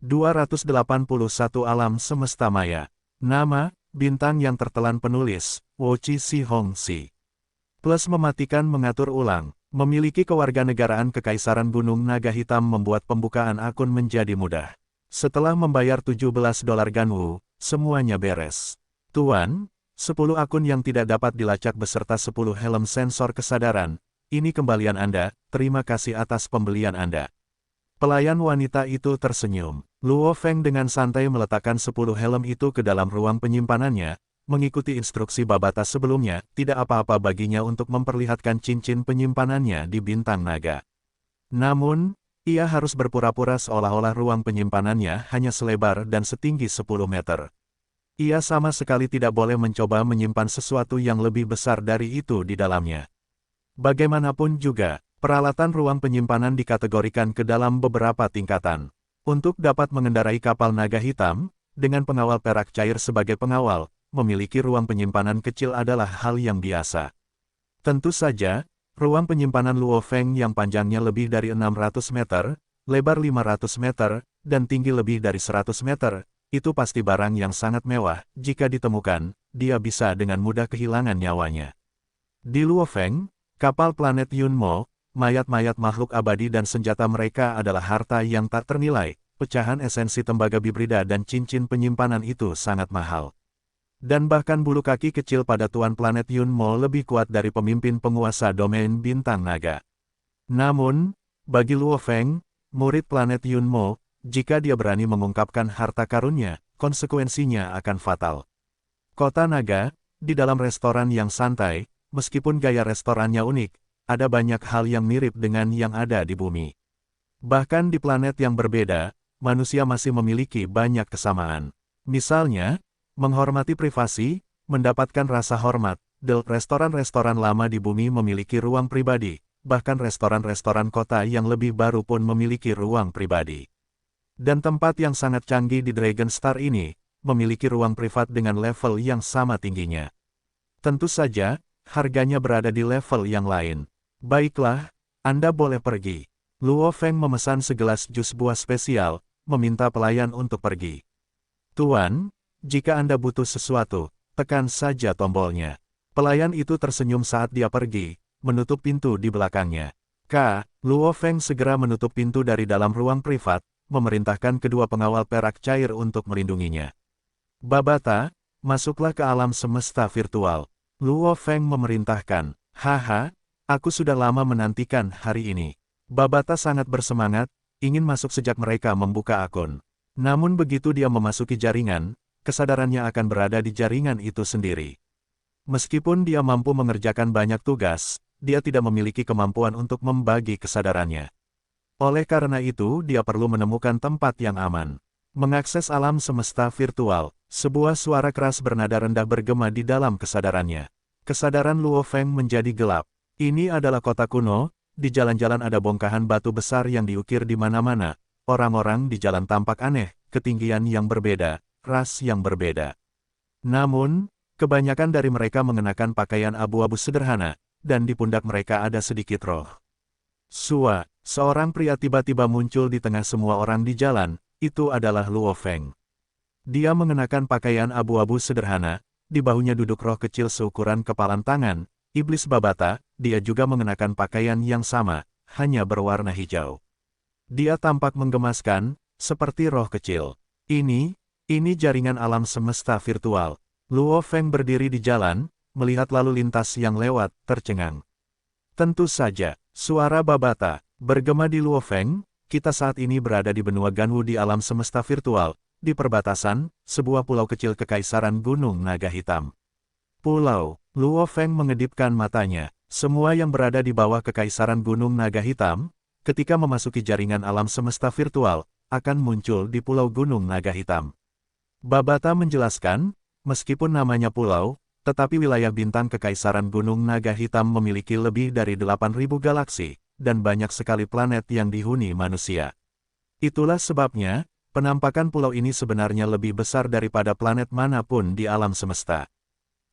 281 Alam Semesta Maya. Nama, bintang yang tertelan penulis, Wochi Si Hong Si. Plus mematikan mengatur ulang. Memiliki kewarganegaraan Kekaisaran Gunung Naga Hitam membuat pembukaan akun menjadi mudah. Setelah membayar $17 Ganwu, semuanya beres. Tuan, 10 akun yang tidak dapat dilacak beserta 10 helm sensor kesadaran. Ini kembalian Anda, terima kasih atas pembelian Anda. Pelayan wanita itu tersenyum. Luo Feng dengan santai meletakkan 10 helm itu ke dalam ruang penyimpanannya. Mengikuti instruksi Babata sebelumnya, tidak apa-apa baginya untuk memperlihatkan cincin penyimpanannya di bintang naga. Namun, ia harus berpura-pura seolah-olah ruang penyimpanannya hanya selebar dan setinggi 10 meter. Ia sama sekali tidak boleh mencoba menyimpan sesuatu yang lebih besar dari itu di dalamnya. Bagaimanapun juga, peralatan ruang penyimpanan dikategorikan ke dalam beberapa tingkatan. Untuk dapat mengendarai kapal naga hitam, dengan pengawal perak cair sebagai pengawal, memiliki ruang penyimpanan kecil adalah hal yang biasa. Tentu saja, ruang penyimpanan Luo Feng yang panjangnya lebih dari 600 meter, lebar 500 meter, dan tinggi lebih dari 100 meter, itu pasti barang yang sangat mewah. Jika ditemukan, dia bisa dengan mudah kehilangan nyawanya. Di Luo Feng, kapal planet Yunmo, mayat-mayat makhluk abadi dan senjata mereka adalah harta yang tak ternilai. Pecahan esensi tembaga bibrida dan cincin penyimpanan itu sangat mahal. Dan bahkan bulu kaki kecil pada tuan planet Yunmo lebih kuat dari pemimpin penguasa domain bintang naga. Namun, bagi Luo Feng, murid planet Yunmo, jika dia berani mengungkapkan harta karunnya, konsekuensinya akan fatal. Kota naga, di dalam restoran yang santai, meskipun gaya restorannya unik, ada banyak hal yang mirip dengan yang ada di bumi. Bahkan di planet yang berbeda, manusia masih memiliki banyak kesamaan. Misalnya, menghormati privasi, mendapatkan rasa hormat. Restoran-restoran lama di bumi memiliki ruang pribadi, bahkan restoran-restoran kota yang lebih baru pun memiliki ruang pribadi. Dan tempat yang sangat canggih di Dragon Star ini, memiliki ruang privat dengan level yang sama tingginya. Tentu saja, harganya berada di level yang lain. Baiklah, Anda boleh pergi. Luo Feng memesan segelas jus buah spesial, meminta pelayan untuk pergi. Tuan, jika Anda butuh sesuatu, tekan saja tombolnya. Pelayan itu tersenyum saat dia pergi, menutup pintu di belakangnya. Luo Feng segera menutup pintu dari dalam ruang privat, memerintahkan kedua pengawal perak cair untuk melindunginya. Babata, masuklah ke alam semesta virtual. Luo Feng memerintahkan. Haha, aku sudah lama menantikan hari ini. Babata sangat bersemangat, ingin masuk sejak mereka membuka akun. Namun begitu dia memasuki jaringan, kesadarannya akan berada di jaringan itu sendiri. Meskipun dia mampu mengerjakan banyak tugas, dia tidak memiliki kemampuan untuk membagi kesadarannya. Oleh karena itu, dia perlu menemukan tempat yang aman. Mengakses alam semesta virtual, sebuah suara keras bernada rendah bergema di dalam kesadarannya. Kesadaran Luo Feng menjadi gelap. Ini adalah kota kuno. Di jalan-jalan ada bongkahan batu besar yang diukir di mana-mana. Orang-orang di jalan tampak aneh, ketinggian yang berbeda, ras yang berbeda. Namun, kebanyakan dari mereka mengenakan pakaian abu-abu sederhana, dan di pundak mereka ada sedikit roh. Seorang pria tiba-tiba muncul di tengah semua orang di jalan, itu adalah Luo Feng. Dia mengenakan pakaian abu-abu sederhana, di bahunya duduk roh kecil seukuran kepalan tangan, iblis Babata. Dia juga mengenakan pakaian yang sama, hanya berwarna hijau. Dia tampak menggemaskan, seperti roh kecil. Ini jaringan alam semesta virtual. Luo Feng berdiri di jalan, melihat lalu lintas yang lewat, tercengang. Tentu saja, suara Babata bergema di Luo Feng. Kita saat ini berada di benua Ganwu di alam semesta virtual, di perbatasan, sebuah pulau kecil Kekaisaran Gunung Naga Hitam. Pulau, Luo Feng mengedipkan matanya. Semua yang berada di bawah Kekaisaran Gunung Naga Hitam, ketika memasuki jaringan alam semesta virtual, akan muncul di Pulau Gunung Naga Hitam. Babata menjelaskan, meskipun namanya pulau, tetapi wilayah bintang Kekaisaran Gunung Naga Hitam memiliki lebih dari 8.000 galaksi, dan banyak sekali planet yang dihuni manusia. Itulah sebabnya, penampakan pulau ini sebenarnya lebih besar daripada planet manapun di alam semesta.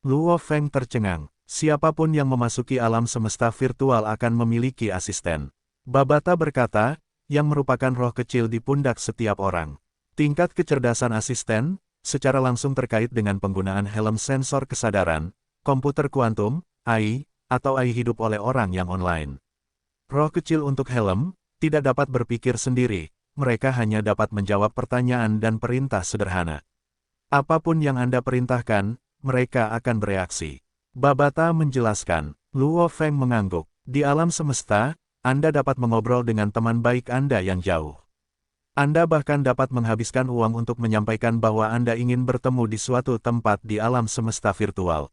Luo Feng tercengang. Siapapun yang memasuki alam semesta virtual akan memiliki asisten. Babata berkata, yang merupakan roh kecil di pundak setiap orang. Tingkat kecerdasan asisten, secara langsung terkait dengan penggunaan helm sensor kesadaran, komputer kuantum, AI, atau AI hidup oleh orang yang online. Roh kecil untuk helm, tidak dapat berpikir sendiri, mereka hanya dapat menjawab pertanyaan dan perintah sederhana. Apapun yang Anda perintahkan, mereka akan bereaksi. Babata menjelaskan. Luo Feng mengangguk. Di alam semesta, Anda dapat mengobrol dengan teman baik Anda yang jauh. Anda bahkan dapat menghabiskan uang untuk menyampaikan bahwa Anda ingin bertemu di suatu tempat di alam semesta virtual.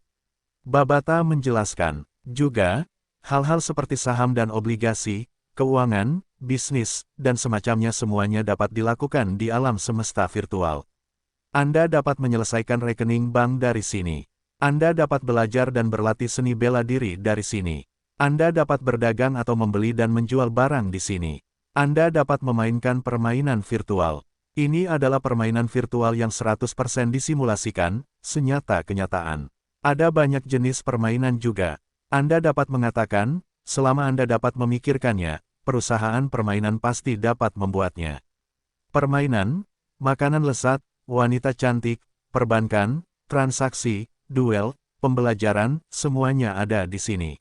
Babata menjelaskan. Juga, hal-hal seperti saham dan obligasi, keuangan, bisnis, dan semacamnya semuanya dapat dilakukan di alam semesta virtual. Anda dapat menyelesaikan rekening bank dari sini. Anda dapat belajar dan berlatih seni bela diri dari sini. Anda dapat berdagang atau membeli dan menjual barang di sini. Anda dapat memainkan permainan virtual. Ini adalah permainan virtual yang 100% disimulasikan, senyata kenyataan. Ada banyak jenis permainan juga. Anda dapat mengatakan, selama Anda dapat memikirkannya, perusahaan permainan pasti dapat membuatnya. Permainan, makanan lezat, wanita cantik, perbankan, transaksi, duel, pembelajaran, semuanya ada di sini.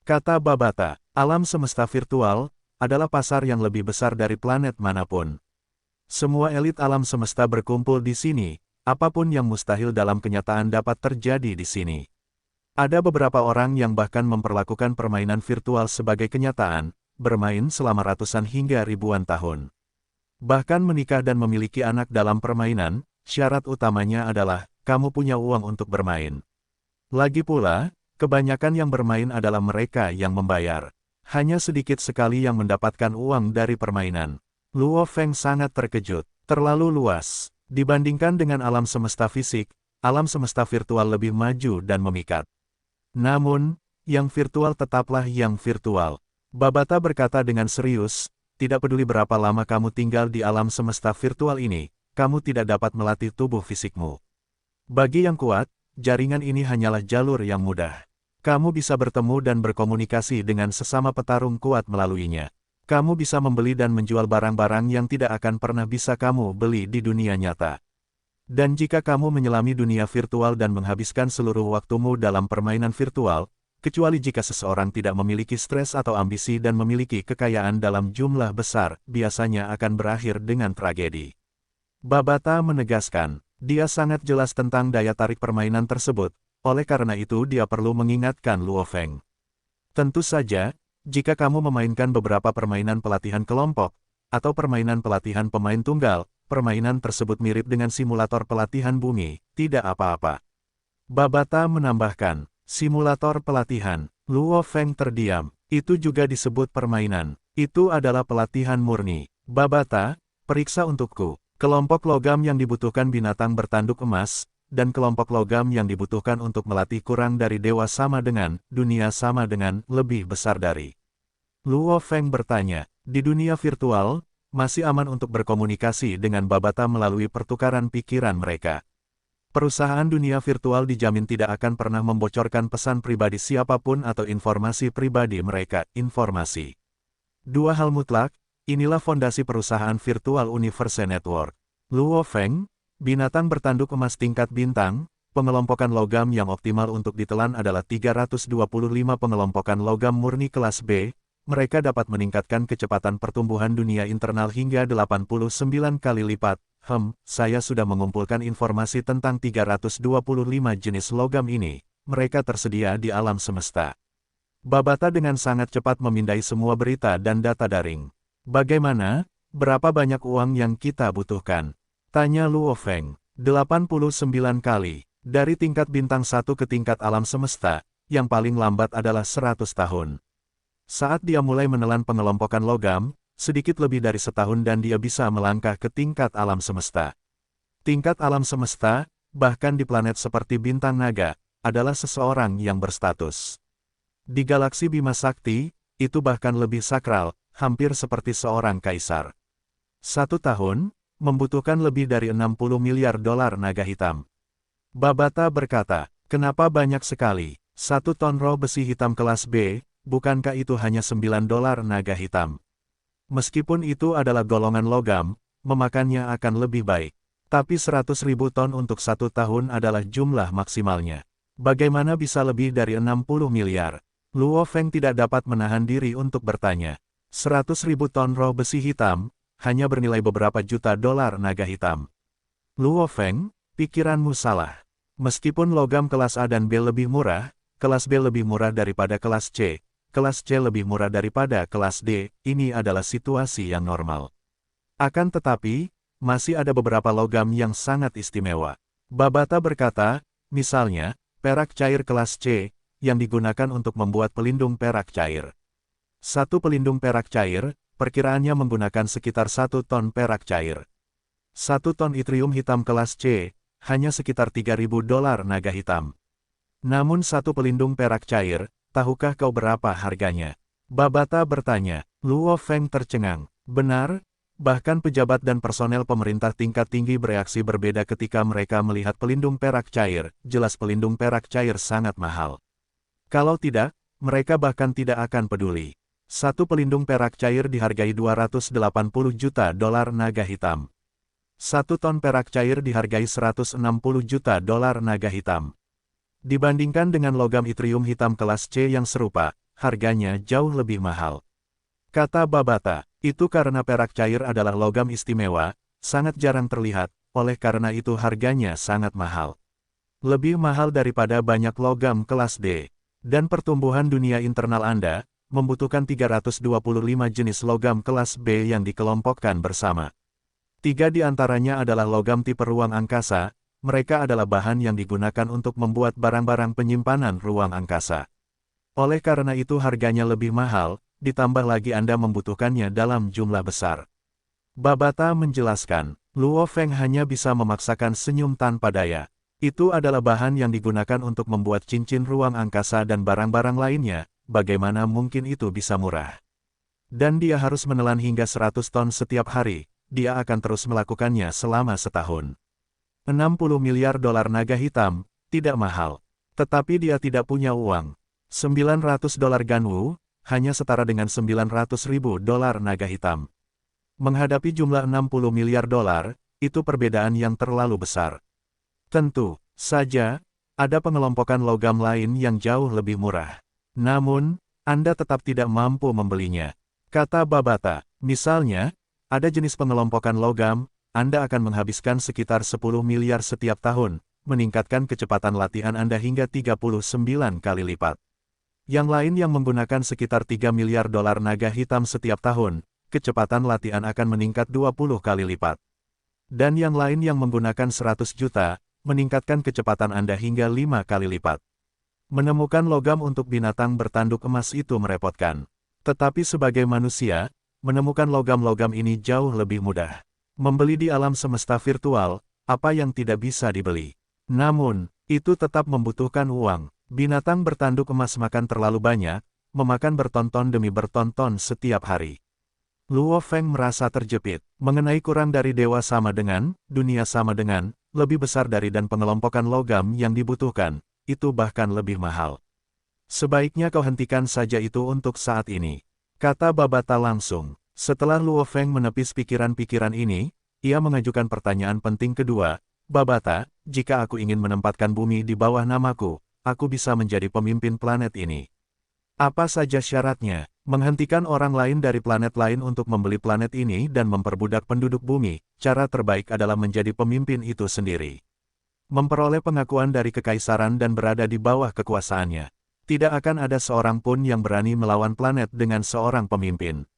Kata Babata, alam semesta virtual adalah pasar yang lebih besar dari planet manapun. Semua elit alam semesta berkumpul di sini, apapun yang mustahil dalam kenyataan dapat terjadi di sini. Ada beberapa orang yang bahkan memperlakukan permainan virtual sebagai kenyataan, bermain selama ratusan hingga ribuan tahun. Bahkan menikah dan memiliki anak dalam permainan, syarat utamanya adalah kamu punya uang untuk bermain. Lagi pula, kebanyakan yang bermain adalah mereka yang membayar. Hanya sedikit sekali yang mendapatkan uang dari permainan. Luo Feng sangat terkejut. Terlalu luas. Dibandingkan dengan alam semesta fisik, alam semesta virtual lebih maju dan memikat. Namun, yang virtual tetaplah yang virtual. Babata berkata dengan serius, tidak peduli berapa lama kamu tinggal di alam semesta virtual ini, kamu tidak dapat melatih tubuh fisikmu. Bagi yang kuat, jaringan ini hanyalah jalur yang mudah. Kamu bisa bertemu dan berkomunikasi dengan sesama petarung kuat melaluinya. Kamu bisa membeli dan menjual barang-barang yang tidak akan pernah bisa kamu beli di dunia nyata. Dan jika kamu menyelami dunia virtual dan menghabiskan seluruh waktumu dalam permainan virtual, kecuali jika seseorang tidak memiliki stres atau ambisi dan memiliki kekayaan dalam jumlah besar, biasanya akan berakhir dengan tragedi. Babata menegaskan. Dia sangat jelas tentang daya tarik permainan tersebut, oleh karena itu dia perlu mengingatkan Luo Feng. Tentu saja, jika kamu memainkan beberapa permainan pelatihan kelompok, atau permainan pelatihan pemain tunggal, permainan tersebut mirip dengan simulator pelatihan bumi, tidak apa-apa. Babata menambahkan, simulator pelatihan. Luo Feng terdiam, itu juga disebut permainan. Itu adalah pelatihan murni. Babata, periksa untukku. Kelompok logam yang dibutuhkan binatang bertanduk emas, dan kelompok logam yang dibutuhkan untuk melatih kurang dari dewa sama dengan, dunia sama dengan, lebih besar dari. Luo Feng bertanya, di dunia virtual, masih aman untuk berkomunikasi dengan Babata melalui pertukaran pikiran mereka. Perusahaan dunia virtual dijamin tidak akan pernah membocorkan pesan pribadi siapapun atau informasi pribadi mereka, informasi. Dua hal mutlak. Inilah fondasi perusahaan virtual Universe Network. Luo Feng, binatang bertanduk emas tingkat bintang, pengelompokan logam yang optimal untuk ditelan adalah 325 pengelompokan logam murni kelas B, mereka dapat meningkatkan kecepatan pertumbuhan dunia internal hingga 89 kali lipat. Saya sudah mengumpulkan informasi tentang 325 jenis logam ini, mereka tersedia di alam semesta. Babata dengan sangat cepat memindai semua berita dan data daring. Bagaimana? Berapa banyak uang yang kita butuhkan? Tanya Luo Feng. 89 kali. Dari tingkat bintang 1 ke tingkat alam semesta, yang paling lambat adalah 100 tahun. Saat dia mulai menelan pengelompokan logam, sedikit lebih dari setahun dan dia bisa melangkah ke tingkat alam semesta. Tingkat alam semesta, bahkan di planet seperti bintang naga, adalah seseorang yang berstatus. Di galaksi Bima Sakti, itu bahkan lebih sakral, hampir seperti seorang kaisar. 1 tahun, membutuhkan lebih dari 60 miliar dolar naga hitam. Babata berkata, kenapa banyak sekali? 1 ton roh besi hitam kelas B, bukankah itu hanya $9 naga hitam? Meskipun itu adalah golongan logam, memakannya akan lebih baik. Tapi 100.000 ton untuk 1 tahun adalah jumlah maksimalnya. Bagaimana bisa lebih dari 60 miliar? Luo Feng tidak dapat menahan diri untuk bertanya. 100.000 ton roh besi hitam, hanya bernilai beberapa juta dolar naga hitam. Luo Feng, pikiranmu salah. Meskipun logam kelas A dan B lebih murah, kelas B lebih murah daripada kelas C, kelas C lebih murah daripada kelas D, ini adalah situasi yang normal. Akan tetapi, masih ada beberapa logam yang sangat istimewa. Babata berkata, misalnya, perak cair kelas C, yang digunakan untuk membuat pelindung perak cair. Satu pelindung perak cair, perkiraannya menggunakan sekitar 1 ton perak cair. 1 ton yttrium hitam kelas C, hanya sekitar 3.000 dolar naga hitam. Namun satu pelindung perak cair, tahukah kau berapa harganya? Babata bertanya. Luo Feng tercengang. Benar? Bahkan pejabat dan personel pemerintah tingkat tinggi bereaksi berbeda ketika mereka melihat pelindung perak cair. Jelas pelindung perak cair sangat mahal. Kalau tidak, mereka bahkan tidak akan peduli. Satu pelindung perak cair dihargai 280 juta dolar naga hitam. 1 ton perak cair dihargai 160 juta dolar naga hitam. Dibandingkan dengan logam yttrium hitam kelas C yang serupa, harganya jauh lebih mahal. Kata Babata, itu karena perak cair adalah logam istimewa, sangat jarang terlihat, oleh karena itu harganya sangat mahal. Lebih mahal daripada banyak logam kelas D. Dan pertumbuhan dunia internal Anda, membutuhkan 325 jenis logam kelas B yang dikelompokkan bersama. 3 di antaranya adalah logam tipe ruang angkasa, mereka adalah bahan yang digunakan untuk membuat barang-barang penyimpanan ruang angkasa. Oleh karena itu harganya lebih mahal, ditambah lagi Anda membutuhkannya dalam jumlah besar. Babata menjelaskan, Luo Feng hanya bisa memaksakan senyum tanpa daya. Itu adalah bahan yang digunakan untuk membuat cincin ruang angkasa dan barang-barang lainnya, bagaimana mungkin itu bisa murah? Dan dia harus menelan hingga 100 ton setiap hari, dia akan terus melakukannya selama setahun. 60 miliar dolar naga hitam, tidak mahal. Tetapi dia tidak punya uang. 900 dolar Ganwu, hanya setara dengan 900.000 dolar naga hitam. Menghadapi jumlah 60 miliar dolar, itu perbedaan yang terlalu besar. Tentu saja, ada pengelompokan logam lain yang jauh lebih murah. Namun, Anda tetap tidak mampu membelinya. Kata Babata, misalnya, ada jenis pengelompokan logam, Anda akan menghabiskan sekitar 10 miliar setiap tahun, meningkatkan kecepatan latihan Anda hingga 39 kali lipat. Yang lain yang menggunakan sekitar 3 miliar dolar naga hitam setiap tahun, kecepatan latihan akan meningkat 20 kali lipat. Dan yang lain yang menggunakan 100 juta, meningkatkan kecepatan Anda hingga 5 kali lipat. Menemukan logam untuk binatang bertanduk emas itu merepotkan. Tetapi sebagai manusia, menemukan logam-logam ini jauh lebih mudah. Membeli di alam semesta virtual, apa yang tidak bisa dibeli. Namun, itu tetap membutuhkan uang. Binatang bertanduk emas makan terlalu banyak, memakan bertonton demi bertonton setiap hari. Luo Feng merasa terjepit, mengenai kurang dari dewa sama dengan, dunia sama dengan, lebih besar dari dan pengelompokan logam yang dibutuhkan, itu bahkan lebih mahal. Sebaiknya kau hentikan saja itu untuk saat ini. Kata Babata langsung. Setelah Luo Feng menepis pikiran-pikiran ini, ia mengajukan pertanyaan penting kedua, Babata, jika aku ingin menempatkan bumi di bawah namaku, aku bisa menjadi pemimpin planet ini. Apa saja syaratnya? Menghentikan orang lain dari planet lain untuk membeli planet ini dan memperbudak penduduk bumi, cara terbaik adalah menjadi pemimpin itu sendiri. Memperoleh pengakuan dari kekaisaran dan berada di bawah kekuasaannya. Tidak akan ada seorang pun yang berani melawan planet dengan seorang pemimpin.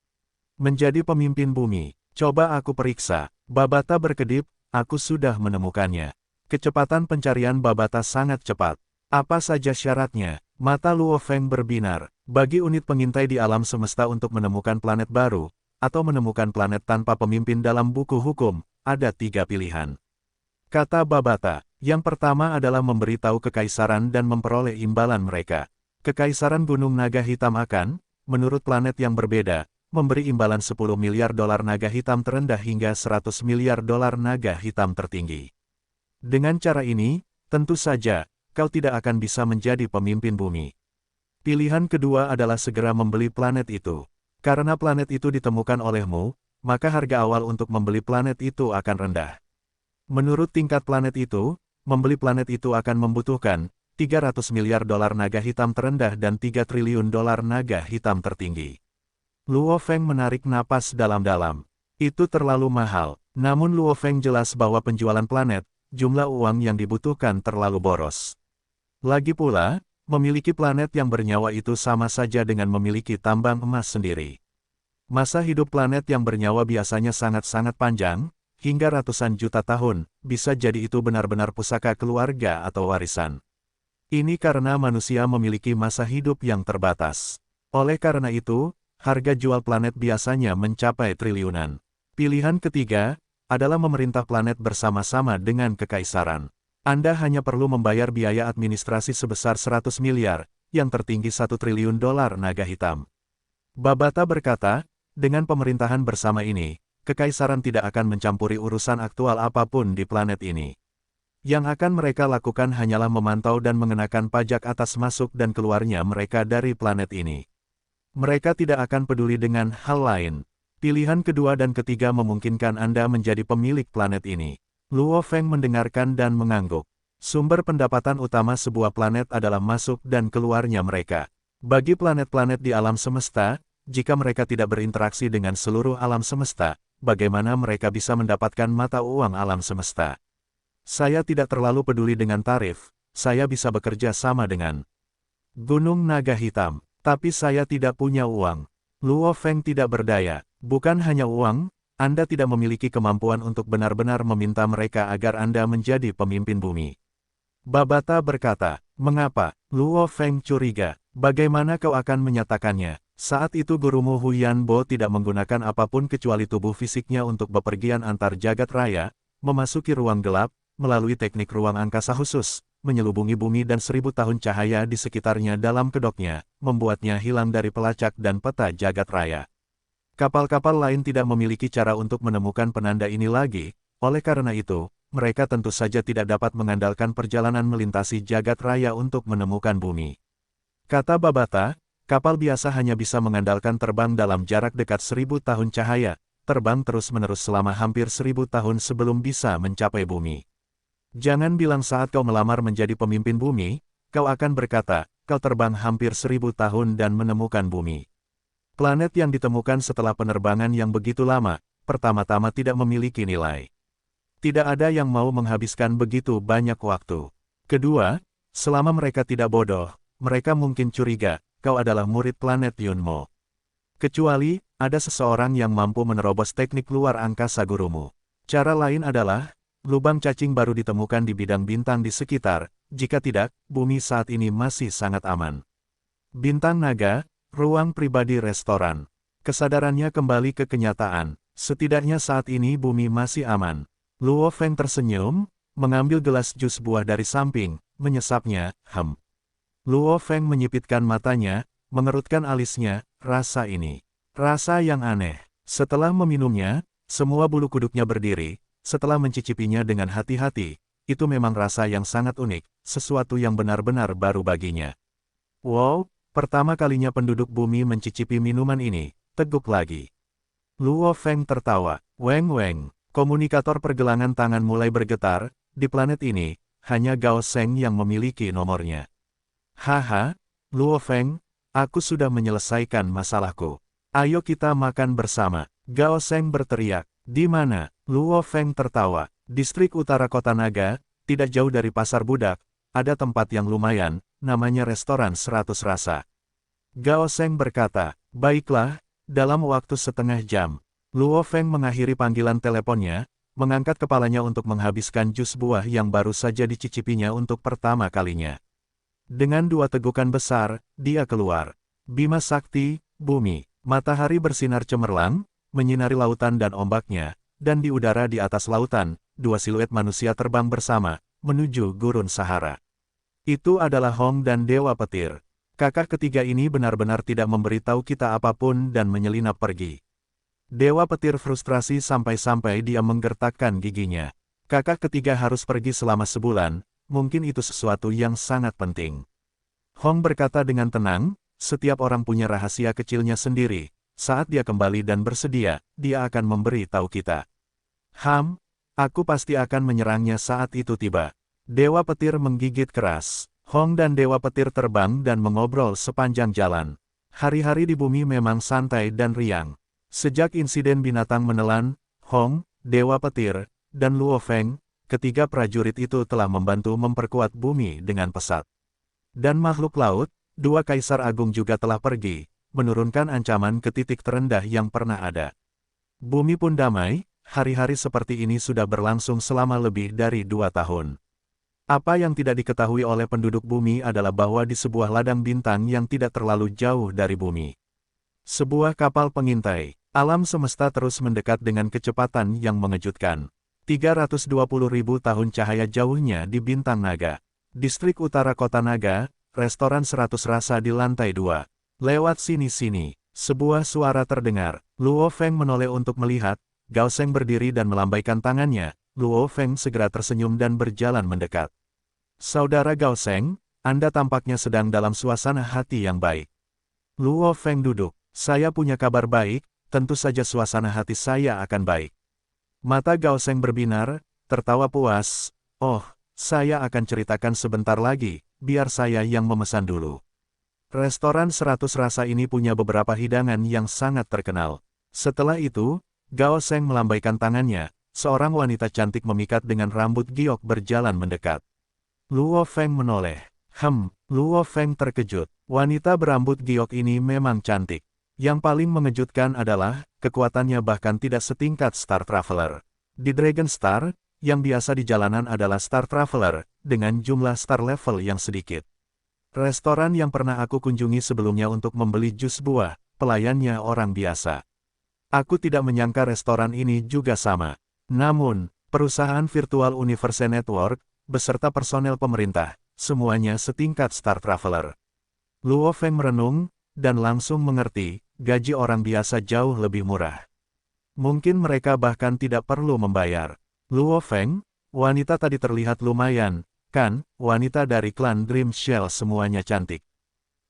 Menjadi pemimpin bumi, coba aku periksa. Babata berkedip, aku sudah menemukannya. Kecepatan pencarian Babata sangat cepat. Apa saja syaratnya? Mata Luo Feng berbinar. Bagi unit pengintai di alam semesta untuk menemukan planet baru, atau menemukan planet tanpa pemimpin dalam buku hukum, ada 3 pilihan. Kata Babata, yang pertama adalah memberitahu kekaisaran dan memperoleh imbalan mereka. Kekaisaran Gunung Naga Hitam akan, menurut planet yang berbeda, memberi imbalan 10 miliar dolar naga hitam terendah hingga 100 miliar dolar naga hitam tertinggi. Dengan cara ini, tentu saja, kau tidak akan bisa menjadi pemimpin bumi. Pilihan kedua adalah segera membeli planet itu. Karena planet itu ditemukan olehmu, maka harga awal untuk membeli planet itu akan rendah. Menurut tingkat planet itu, membeli planet itu akan membutuhkan 300 miliar dolar naga hitam terendah dan 3 triliun dolar naga hitam tertinggi. Luo Feng menarik napas dalam-dalam. Itu terlalu mahal, namun Luo Feng jelas bahwa penjualan planet, jumlah uang yang dibutuhkan terlalu boros. Lagi pula, memiliki planet yang bernyawa itu sama saja dengan memiliki tambang emas sendiri. Masa hidup planet yang bernyawa biasanya sangat-sangat panjang, hingga ratusan juta tahun, bisa jadi itu benar-benar pusaka keluarga atau warisan. Ini karena manusia memiliki masa hidup yang terbatas. Oleh karena itu, harga jual planet biasanya mencapai triliunan. Pilihan ketiga adalah memerintah planet bersama-sama dengan kekaisaran. Anda hanya perlu membayar biaya administrasi sebesar 100 miliar, yang tertinggi 1 triliun dolar naga hitam. Babata berkata, dengan pemerintahan bersama ini, kekaisaran tidak akan mencampuri urusan aktual apapun di planet ini. Yang akan mereka lakukan hanyalah memantau dan mengenakan pajak atas masuk dan keluarnya mereka dari planet ini. Mereka tidak akan peduli dengan hal lain. Pilihan kedua dan ketiga memungkinkan Anda menjadi pemilik planet ini. Luo Feng mendengarkan dan mengangguk. Sumber pendapatan utama sebuah planet adalah masuk dan keluarnya mereka. Bagi planet-planet di alam semesta, jika mereka tidak berinteraksi dengan seluruh alam semesta, bagaimana mereka bisa mendapatkan mata uang alam semesta? Saya tidak terlalu peduli dengan tarif, saya bisa bekerja sama dengan Gunung Naga Hitam, tapi saya tidak punya uang. Luo Feng tidak berdaya, bukan hanya uang, Anda tidak memiliki kemampuan untuk benar-benar meminta mereka agar Anda menjadi pemimpin bumi. Babata berkata, mengapa? Luo Feng curiga, bagaimana kau akan menyatakannya? Saat itu gurumu Huyan Bo tidak menggunakan apapun kecuali tubuh fisiknya untuk bepergian antar jagat raya, memasuki ruang gelap, melalui teknik ruang angkasa khusus, menyelubungi bumi dan 1000 tahun cahaya di sekitarnya dalam kedoknya, membuatnya hilang dari pelacak dan peta jagat raya. Kapal-kapal lain tidak memiliki cara untuk menemukan penanda ini lagi, oleh karena itu, mereka tentu saja tidak dapat mengandalkan perjalanan melintasi jagat raya untuk menemukan bumi. Kata Babata, kapal biasa hanya bisa mengandalkan terbang dalam jarak dekat 1000 tahun cahaya, terbang terus-menerus selama hampir 1000 tahun sebelum bisa mencapai bumi. Jangan bilang saat kau melamar menjadi pemimpin bumi, kau akan berkata, kau terbang hampir 1000 tahun dan menemukan bumi. Planet yang ditemukan setelah penerbangan yang begitu lama, pertama-tama tidak memiliki nilai. Tidak ada yang mau menghabiskan begitu banyak waktu. Kedua, selama mereka tidak bodoh, mereka mungkin curiga, kau adalah murid planet Yunmo. Kecuali, ada seseorang yang mampu menerobos teknik luar angkasa gurumu. Cara lain adalah, lubang cacing baru ditemukan di bidang bintang di sekitar, jika tidak, bumi saat ini masih sangat aman. Bintang naga, ruang pribadi restoran. Kesadarannya kembali ke kenyataan, setidaknya saat ini bumi masih aman. Luo Feng tersenyum, mengambil gelas jus buah dari samping, menyesapnya, Luo Feng menyipitkan matanya, mengerutkan alisnya, rasa ini. Rasa yang aneh. Setelah meminumnya, semua bulu kuduknya berdiri. Setelah mencicipinya dengan hati-hati, itu memang rasa yang sangat unik, sesuatu yang benar-benar baru baginya. Wow, pertama kalinya penduduk bumi mencicipi minuman ini, teguk lagi. Luo Feng tertawa, weng-weng, komunikator pergelangan tangan mulai bergetar, di planet ini, hanya Gao Sheng yang memiliki nomornya. Haha, Luo Feng, aku sudah menyelesaikan masalahku. Ayo kita makan bersama. Gao Sheng berteriak. Di mana? Luo Feng tertawa. Distrik utara kota naga, tidak jauh dari pasar budak, ada tempat yang lumayan, namanya restoran 100 rasa. Gao Sheng berkata, baiklah, dalam waktu setengah jam. Luo Feng mengakhiri panggilan teleponnya, mengangkat kepalanya untuk menghabiskan jus buah yang baru saja dicicipinya untuk pertama kalinya. Dengan 2 tegukan besar, dia keluar. Bima Sakti, bumi, matahari bersinar cemerlang, menyinari lautan dan ombaknya, dan di udara di atas lautan, 2 siluet manusia terbang bersama, menuju gurun Sahara. Itu adalah Hong dan Dewa Petir. Kakak ketiga ini benar-benar tidak memberitahu kita apapun dan menyelinap pergi. Dewa Petir frustrasi sampai-sampai dia menggertakkan giginya. Kakak ketiga harus pergi selama sebulan, mungkin itu sesuatu yang sangat penting. Hong berkata dengan tenang, setiap orang punya rahasia kecilnya sendiri, saat dia kembali dan bersedia, dia akan memberi tahu kita. Aku pasti akan menyerangnya saat itu tiba. Dewa Petir menggigit keras. Hong dan Dewa Petir terbang dan mengobrol sepanjang jalan. Hari-hari di bumi memang santai dan riang. Sejak insiden binatang menelan, Hong, Dewa Petir, dan Luo Feng, ketiga prajurit itu telah membantu memperkuat bumi dengan pesat. Dan makhluk laut, dua kaisar agung juga telah pergi, menurunkan ancaman ke titik terendah yang pernah ada. Bumi pun damai, hari-hari seperti ini sudah berlangsung selama lebih dari 2 tahun. Apa yang tidak diketahui oleh penduduk bumi adalah bahwa di sebuah ladang bintang yang tidak terlalu jauh dari bumi. Sebuah kapal pengintai, alam semesta terus mendekat dengan kecepatan yang mengejutkan. 320.000 tahun cahaya jauhnya di Bintang Naga. Distrik Utara Kota Naga, restoran 100 rasa di lantai 2. Lewat sini-sini, sebuah suara terdengar. Luo Feng menoleh untuk melihat. Gao Sheng berdiri dan melambaikan tangannya. Luo Feng segera tersenyum dan berjalan mendekat. Saudara Gao Sheng, Anda tampaknya sedang dalam suasana hati yang baik. Luo Feng duduk. Saya punya kabar baik, tentu saja suasana hati saya akan baik. Mata Gao Sheng berbinar, tertawa puas. Oh, saya akan ceritakan sebentar lagi, biar saya yang memesan dulu. Restoran 100 rasa ini punya beberapa hidangan yang sangat terkenal. Setelah itu, Gao Sheng melambaikan tangannya, seorang wanita cantik memikat dengan rambut giok berjalan mendekat. Luo Feng menoleh. Luo Feng terkejut. Wanita berambut giok ini memang cantik. Yang paling mengejutkan adalah, kekuatannya bahkan tidak setingkat Star Traveler. Di Dragon Star, yang biasa di jalanan adalah Star Traveler, dengan jumlah star level yang sedikit. Restoran yang pernah aku kunjungi sebelumnya untuk membeli jus buah, pelayannya orang biasa. Aku tidak menyangka restoran ini juga sama. Namun, perusahaan virtual Universe Network, beserta personel pemerintah, semuanya setingkat Star Traveler. Luo Feng merenung, dan langsung mengerti, gaji orang biasa jauh lebih murah. Mungkin mereka bahkan tidak perlu membayar. Luo Feng, wanita tadi terlihat lumayan, kan? Wanita dari klan Dream Shell semuanya cantik.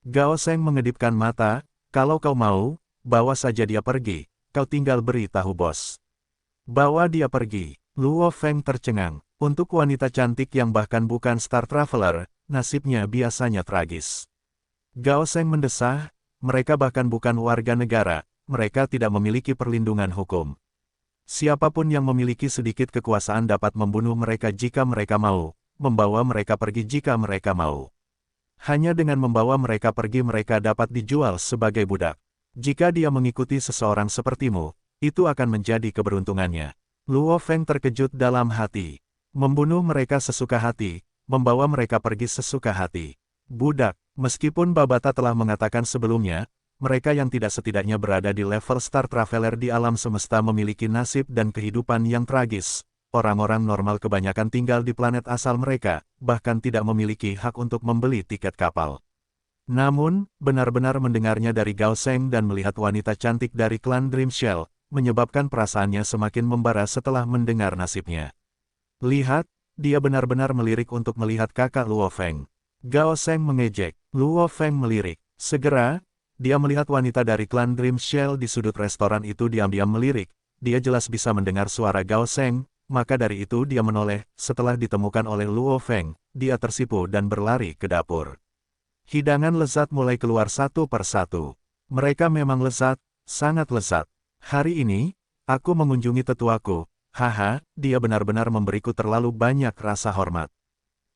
Gao Sheng mengedipkan mata, kalau kau mau, bawa saja dia pergi, kau tinggal beri tahu bos. Bawa dia pergi. Luo Feng tercengang. Untuk wanita cantik yang bahkan bukan Star Traveler, nasibnya biasanya tragis. Gao Sheng mendesah, mereka bahkan bukan warga negara, mereka tidak memiliki perlindungan hukum. Siapapun yang memiliki sedikit kekuasaan dapat membunuh mereka jika mereka mau, membawa mereka pergi jika mereka mau. Hanya dengan membawa mereka pergi mereka dapat dijual sebagai budak. Jika dia mengikuti seseorang sepertimu, itu akan menjadi keberuntungannya. Luo Feng terkejut dalam hati. Membunuh mereka sesuka hati, membawa mereka pergi sesuka hati. Budak, meskipun Babata telah mengatakan sebelumnya, mereka yang tidak setidaknya berada di level Star Traveler di alam semesta memiliki nasib dan kehidupan yang tragis. Orang-orang normal kebanyakan tinggal di planet asal mereka, bahkan tidak memiliki hak untuk membeli tiket kapal. Namun, benar-benar mendengarnya dari Gao Sheng dan melihat wanita cantik dari klan Dream Shell, menyebabkan perasaannya semakin membara setelah mendengar nasibnya. Lihat, dia benar-benar melirik untuk melihat kakak Luo Feng. Gao Sheng mengejek. Luo Feng melirik. Segera, dia melihat wanita dari klan Dream Shell di sudut restoran itu diam-diam melirik. Dia jelas bisa mendengar suara Gao Sheng, maka dari itu dia menoleh. Setelah ditemukan oleh Luo Feng, dia tersipu dan berlari ke dapur. Hidangan lezat mulai keluar satu per satu. Mereka memang lezat, sangat lezat. Hari ini, aku mengunjungi tetuaku. Haha, dia benar-benar memberiku terlalu banyak rasa hormat.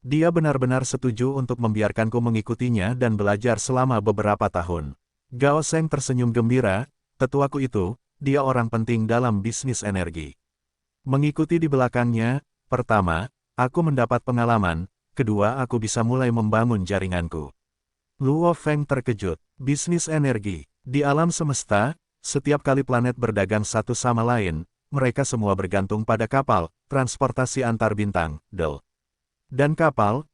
Dia benar-benar setuju untuk membiarkanku mengikutinya dan belajar selama beberapa tahun. Gao Sheng tersenyum gembira, tetuaku itu, dia orang penting dalam bisnis energi. Mengikuti di belakangnya, pertama, aku mendapat pengalaman, kedua aku bisa mulai membangun jaringanku. Luo Feng terkejut, bisnis energi, di alam semesta, setiap kali planet berdagang satu sama lain, mereka semua bergantung pada kapal, transportasi antar bintang, DEL. Dan kapal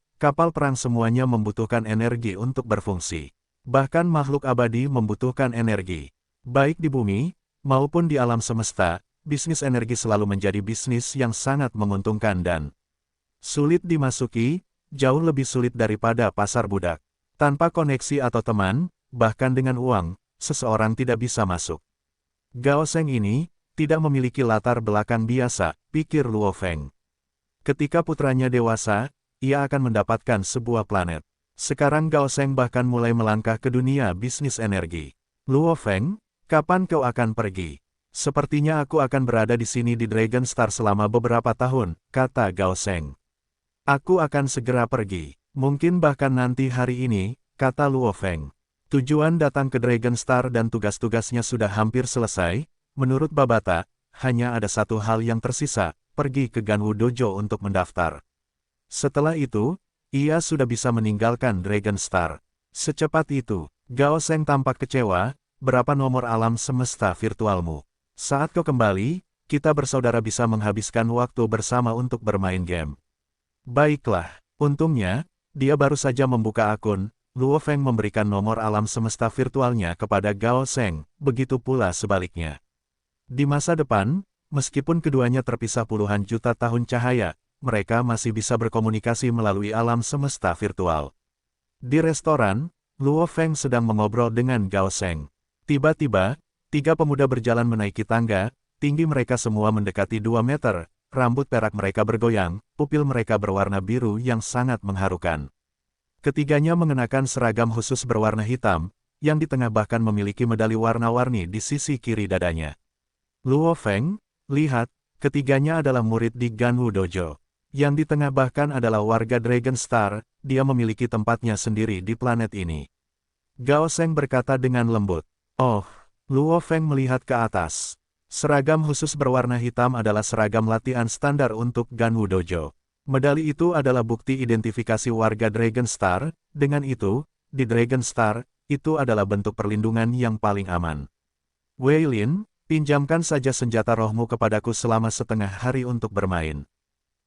perang semuanya membutuhkan energi untuk berfungsi. Bahkan makhluk abadi membutuhkan energi. Baik di bumi, maupun di alam semesta, bisnis energi selalu menjadi bisnis yang sangat menguntungkan dan sulit dimasuki, jauh lebih sulit daripada pasar budak. Tanpa koneksi atau teman, bahkan dengan uang, seseorang tidak bisa masuk. Gao Sheng ini tidak memiliki latar belakang biasa, pikir Luo Feng. Ketika putranya dewasa, ia akan mendapatkan sebuah planet. Sekarang Gao Sheng bahkan mulai melangkah ke dunia bisnis energi. Luo Feng, kapan kau akan pergi? Sepertinya aku akan berada di sini di Dragon Star selama beberapa tahun, kata Gao Sheng. Aku akan segera pergi. Mungkin bahkan nanti hari ini, kata Luo Feng. Tujuan datang ke Dragon Star dan tugas-tugasnya sudah hampir selesai. Menurut Babata, hanya ada satu hal yang tersisa, pergi ke Ganwu Dojo untuk mendaftar. Setelah itu, ia sudah bisa meninggalkan Dragon Star. Secepat itu, Gao Sheng tampak kecewa, berapa nomor alam semesta virtualmu? Saat kau kembali, kita bersaudara bisa menghabiskan waktu bersama untuk bermain game. Baiklah, untungnya, dia baru saja membuka akun, Luo Feng memberikan nomor alam semesta virtualnya kepada Gao Sheng, begitu pula sebaliknya. Di masa depan, meskipun keduanya terpisah puluhan juta tahun cahaya, mereka masih bisa berkomunikasi melalui alam semesta virtual. Di restoran, Luo Feng sedang mengobrol dengan Gao Sheng. Tiba-tiba, tiga pemuda berjalan menaiki tangga, tinggi mereka semua mendekati 2 meter, rambut perak mereka bergoyang, pupil mereka berwarna biru yang sangat mengharukan. Ketiganya mengenakan seragam khusus berwarna hitam, yang di tengah bahkan memiliki medali warna-warni di sisi kiri dadanya. Luo Feng, lihat, ketiganya adalah murid di Ganwu Dojo. Yang di tengah bahkan adalah warga Dragon Star, dia memiliki tempatnya sendiri di planet ini. Gao Sheng berkata dengan lembut. Oh, Luo Feng melihat ke atas. Seragam khusus berwarna hitam adalah seragam latihan standar untuk Ganwu Dojo. Medali itu adalah bukti identifikasi warga Dragon Star, dengan itu, di Dragon Star, itu adalah bentuk perlindungan yang paling aman. Wei Lin, pinjamkan saja senjata rohmu kepadaku selama setengah hari untuk bermain.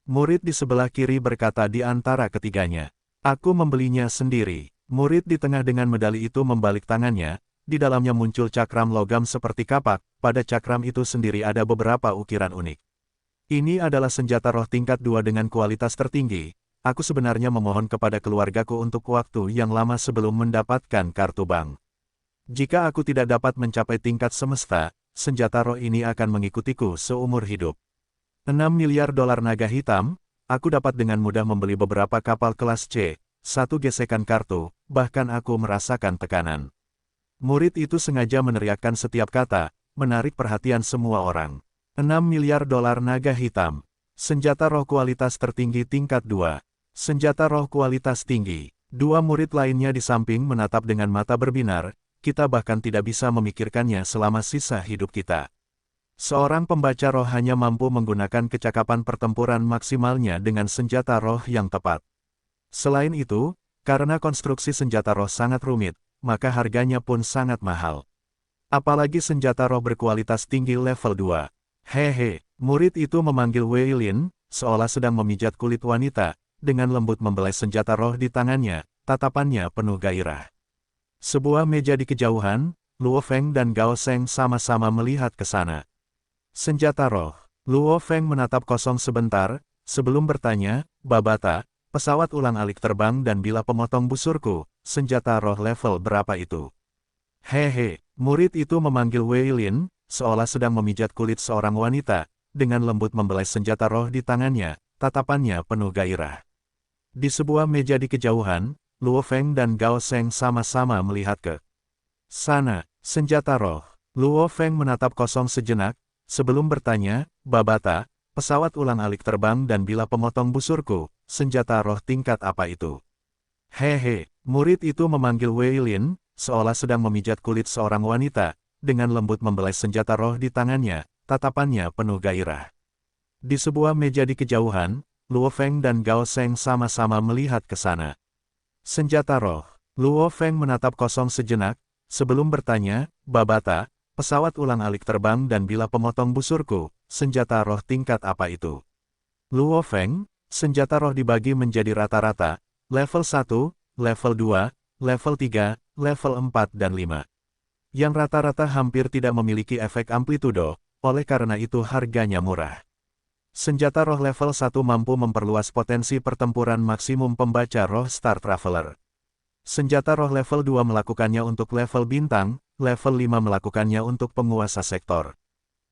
Murid di sebelah kiri berkata di antara ketiganya. Aku membelinya sendiri. Murid di tengah dengan medali itu membalik tangannya, di dalamnya muncul cakram logam seperti kapak, pada cakram itu sendiri ada beberapa ukiran unik. Ini adalah senjata roh tingkat 2 dengan kualitas tertinggi. Aku sebenarnya memohon kepada keluargaku untuk waktu yang lama sebelum mendapatkan kartu bank. Jika aku tidak dapat mencapai tingkat semesta, senjata roh ini akan mengikutiku seumur hidup. 6 miliar dolar naga hitam, aku dapat dengan mudah membeli beberapa kapal kelas C, satu gesekan kartu, bahkan aku merasakan tekanan. Murid itu sengaja meneriakkan setiap kata, menarik perhatian semua orang. 6 miliar dolar naga hitam. Senjata roh kualitas tertinggi tingkat 2. Senjata roh kualitas tinggi. Dua murid lainnya di samping menatap dengan mata berbinar, kita bahkan tidak bisa memikirkannya selama sisa hidup kita. Seorang pembaca roh hanya mampu menggunakan kecakapan pertempuran maksimalnya dengan senjata roh yang tepat. Selain itu, karena konstruksi senjata roh sangat rumit, maka harganya pun sangat mahal. Apalagi senjata roh berkualitas tinggi level 2. Hehe, murid itu memanggil Wei Lin, seolah sedang memijat kulit wanita, dengan lembut membelai senjata roh di tangannya, tatapannya penuh gairah. Sebuah meja di kejauhan, Luo Feng dan Gao Sheng sama-sama melihat ke sana. Senjata roh. Luo Feng menatap kosong sebentar, sebelum bertanya, Babata, pesawat ulang-alik terbang dan bilah pemotong busurku, senjata roh level berapa itu? Hehe, murid itu memanggil Wei Lin, seolah sedang memijat kulit seorang wanita, dengan lembut membelai senjata roh di tangannya, tatapannya penuh gairah. Di sebuah meja di kejauhan, Luo Feng dan Gao Sheng sama-sama melihat ke sana. Senjata roh. Luo Feng menatap kosong sejenak, sebelum bertanya, Babata, pesawat ulang-alik terbang dan bilah pemotong busurku, senjata roh tingkat apa itu? Hehe, murid itu memanggil Wei Lin, seolah sedang memijat kulit seorang wanita, dengan lembut membelai senjata roh di tangannya, tatapannya penuh gairah. Di sebuah meja di kejauhan, Luo Feng dan Gao Sheng sama-sama melihat ke sana. Senjata roh. Luo Feng menatap kosong sejenak, sebelum bertanya, Babata, pesawat ulang-alik terbang dan bilah pemotong busurku, senjata roh tingkat apa itu? Luo Feng, senjata roh dibagi menjadi rata-rata, level 1, level 2, level 3, level 4 dan 5. Yang rata-rata hampir tidak memiliki efek amplitudo, oleh karena itu harganya murah. Senjata roh level 1 mampu memperluas potensi pertempuran maksimum pembaca roh Star Traveler. Senjata roh level 2 melakukannya untuk level bintang, level 5 melakukannya untuk penguasa sektor.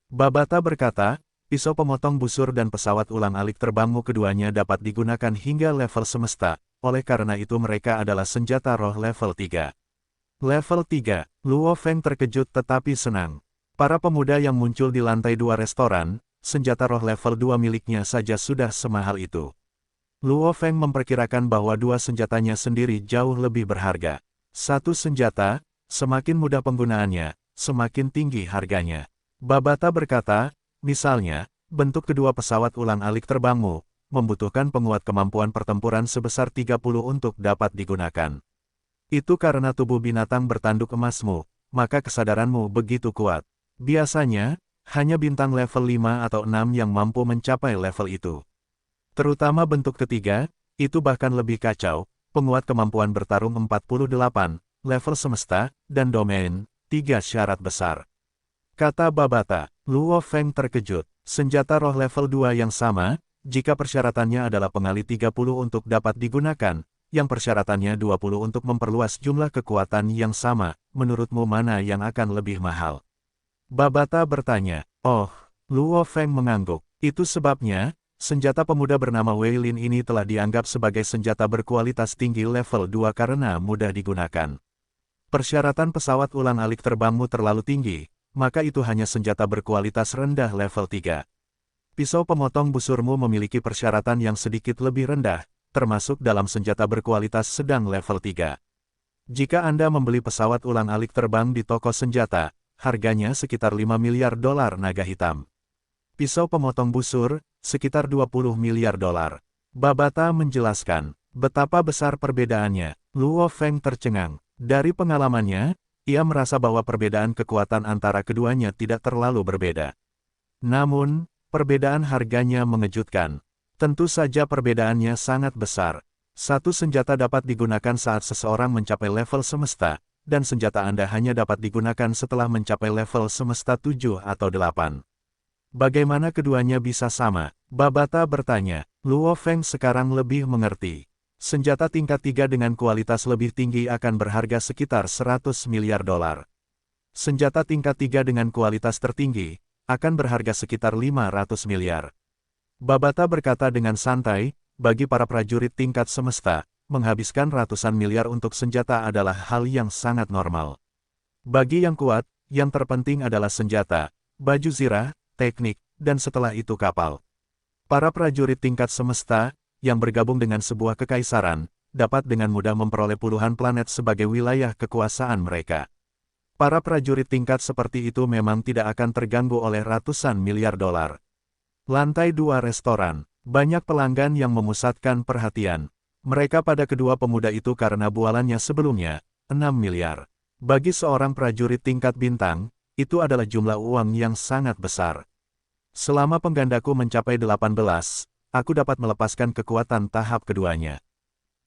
Babata berkata, pisau pemotong busur dan pesawat ulang-alik terbangmu keduanya dapat digunakan hingga level semesta, oleh karena itu mereka adalah senjata roh level 3. Level 3, Luo Feng terkejut tetapi senang. Para pemuda yang muncul di lantai 2 restoran, senjata roh level 2 miliknya saja sudah semahal itu. Luo Feng memperkirakan bahwa dua senjatanya sendiri jauh lebih berharga. Satu senjata, semakin mudah penggunaannya, semakin tinggi harganya. Babata berkata, misalnya, bentuk kedua pesawat ulang-alik terbangmu, membutuhkan penguat kemampuan pertempuran sebesar 30 untuk dapat digunakan. Itu karena tubuh binatang bertanduk emasmu, maka kesadaranmu begitu kuat. Biasanya, hanya bintang level 5 atau 6 yang mampu mencapai level itu. Terutama bentuk ketiga, itu bahkan lebih kacau, penguat kemampuan bertarung 48, level semesta, dan domain, 3 syarat besar. Kata Babata, Luo Feng terkejut, senjata roh level 2 yang sama, jika persyaratannya adalah pengalih 30 untuk dapat digunakan, yang persyaratannya 20 untuk memperluas jumlah kekuatan yang sama, menurutmu mana yang akan lebih mahal? Babata bertanya, oh, Luo Feng mengangguk, itu sebabnya, senjata pemuda bernama Wei Lin ini telah dianggap sebagai senjata berkualitas tinggi level 2 karena mudah digunakan. Persyaratan pesawat ulang-alik terbangmu terlalu tinggi, maka itu hanya senjata berkualitas rendah level 3. Pisau pemotong busurmu memiliki persyaratan yang sedikit lebih rendah, termasuk dalam senjata berkualitas sedang level 3. Jika Anda membeli pesawat ulang-alik terbang di toko senjata, harganya sekitar 5 miliar dolar naga hitam. Pisau pemotong busur, sekitar 20 miliar dolar. Babata menjelaskan, betapa besar perbedaannya. Luo Feng tercengang. Dari pengalamannya, ia merasa bahwa perbedaan kekuatan antara keduanya tidak terlalu berbeda. Namun, perbedaan harganya mengejutkan. Tentu saja perbedaannya sangat besar. Satu senjata dapat digunakan saat seseorang mencapai level semesta, dan senjata Anda hanya dapat digunakan setelah mencapai level semesta 7 atau 8. Bagaimana keduanya bisa sama? Babata bertanya. Luo Feng sekarang lebih mengerti. Senjata tingkat 3 dengan kualitas lebih tinggi akan berharga sekitar 100 miliar dolar. Senjata tingkat 3 dengan kualitas tertinggi, akan berharga sekitar 500 miliar. Babata berkata dengan santai, bagi para prajurit tingkat semesta, menghabiskan ratusan miliar untuk senjata adalah hal yang sangat normal. Bagi yang kuat, yang terpenting adalah senjata, baju zirah, teknik, dan setelah itu kapal. Para prajurit tingkat semesta, yang bergabung dengan sebuah kekaisaran, dapat dengan mudah memperoleh puluhan planet sebagai wilayah kekuasaan mereka. Para prajurit tingkat seperti itu memang tidak akan terganggu oleh ratusan miliar dolar. Lantai 2 restoran, banyak pelanggan yang memusatkan perhatian. Mereka pada kedua pemuda itu karena bualannya sebelumnya, 6 miliar. Bagi seorang prajurit tingkat bintang, itu adalah jumlah uang yang sangat besar. Selama penggandaku mencapai 18, aku dapat melepaskan kekuatan tahap keduanya.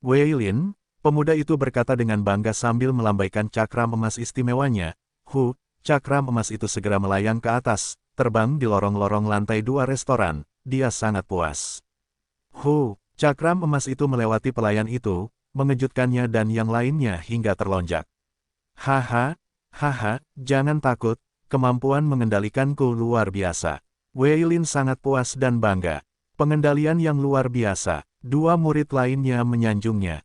Wei Lin, pemuda itu berkata dengan bangga sambil melambaikan cakram emas istimewanya. Cakram emas itu segera melayang ke atas, terbang di lorong-lorong lantai 2 restoran, dia sangat puas. Cakram emas itu melewati pelayan itu, mengejutkannya dan yang lainnya hingga terlonjak. Haha, jangan takut, kemampuan mengendalikanku luar biasa. Wei Lin sangat puas dan bangga. Pengendalian yang luar biasa, dua murid lainnya menyanjungnya.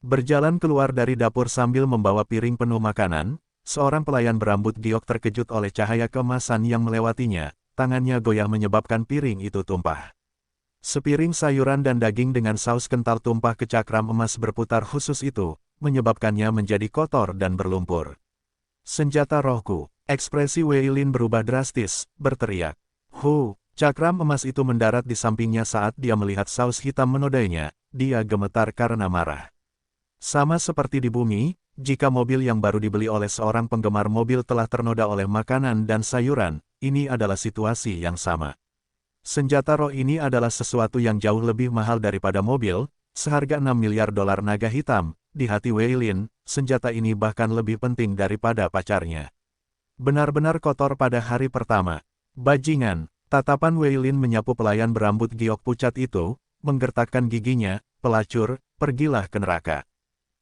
Berjalan keluar dari dapur sambil membawa piring penuh makanan, seorang pelayan berambut giok terkejut oleh cahaya keemasan yang melewatinya, tangannya goyah menyebabkan piring itu tumpah. Sepiring sayuran dan daging dengan saus kental tumpah ke cakram emas berputar khusus itu, menyebabkannya menjadi kotor dan berlumpur. Senjata rohku, ekspresi Wei Lin berubah drastis, berteriak. Cakram emas itu mendarat di sampingnya saat dia melihat saus hitam menodainya, dia gemetar karena marah. Sama seperti di bumi, jika mobil yang baru dibeli oleh seorang penggemar mobil telah ternoda oleh makanan dan sayuran, ini adalah situasi yang sama. Senjata roh ini adalah sesuatu yang jauh lebih mahal daripada mobil, seharga 6 miliar dolar naga hitam. Di hati Wei Lin, senjata ini bahkan lebih penting daripada pacarnya. Benar-benar kotor pada hari pertama. Bajingan, tatapan Wei Lin menyapu pelayan berambut giok pucat itu, menggertakkan giginya, pelacur, pergilah ke neraka.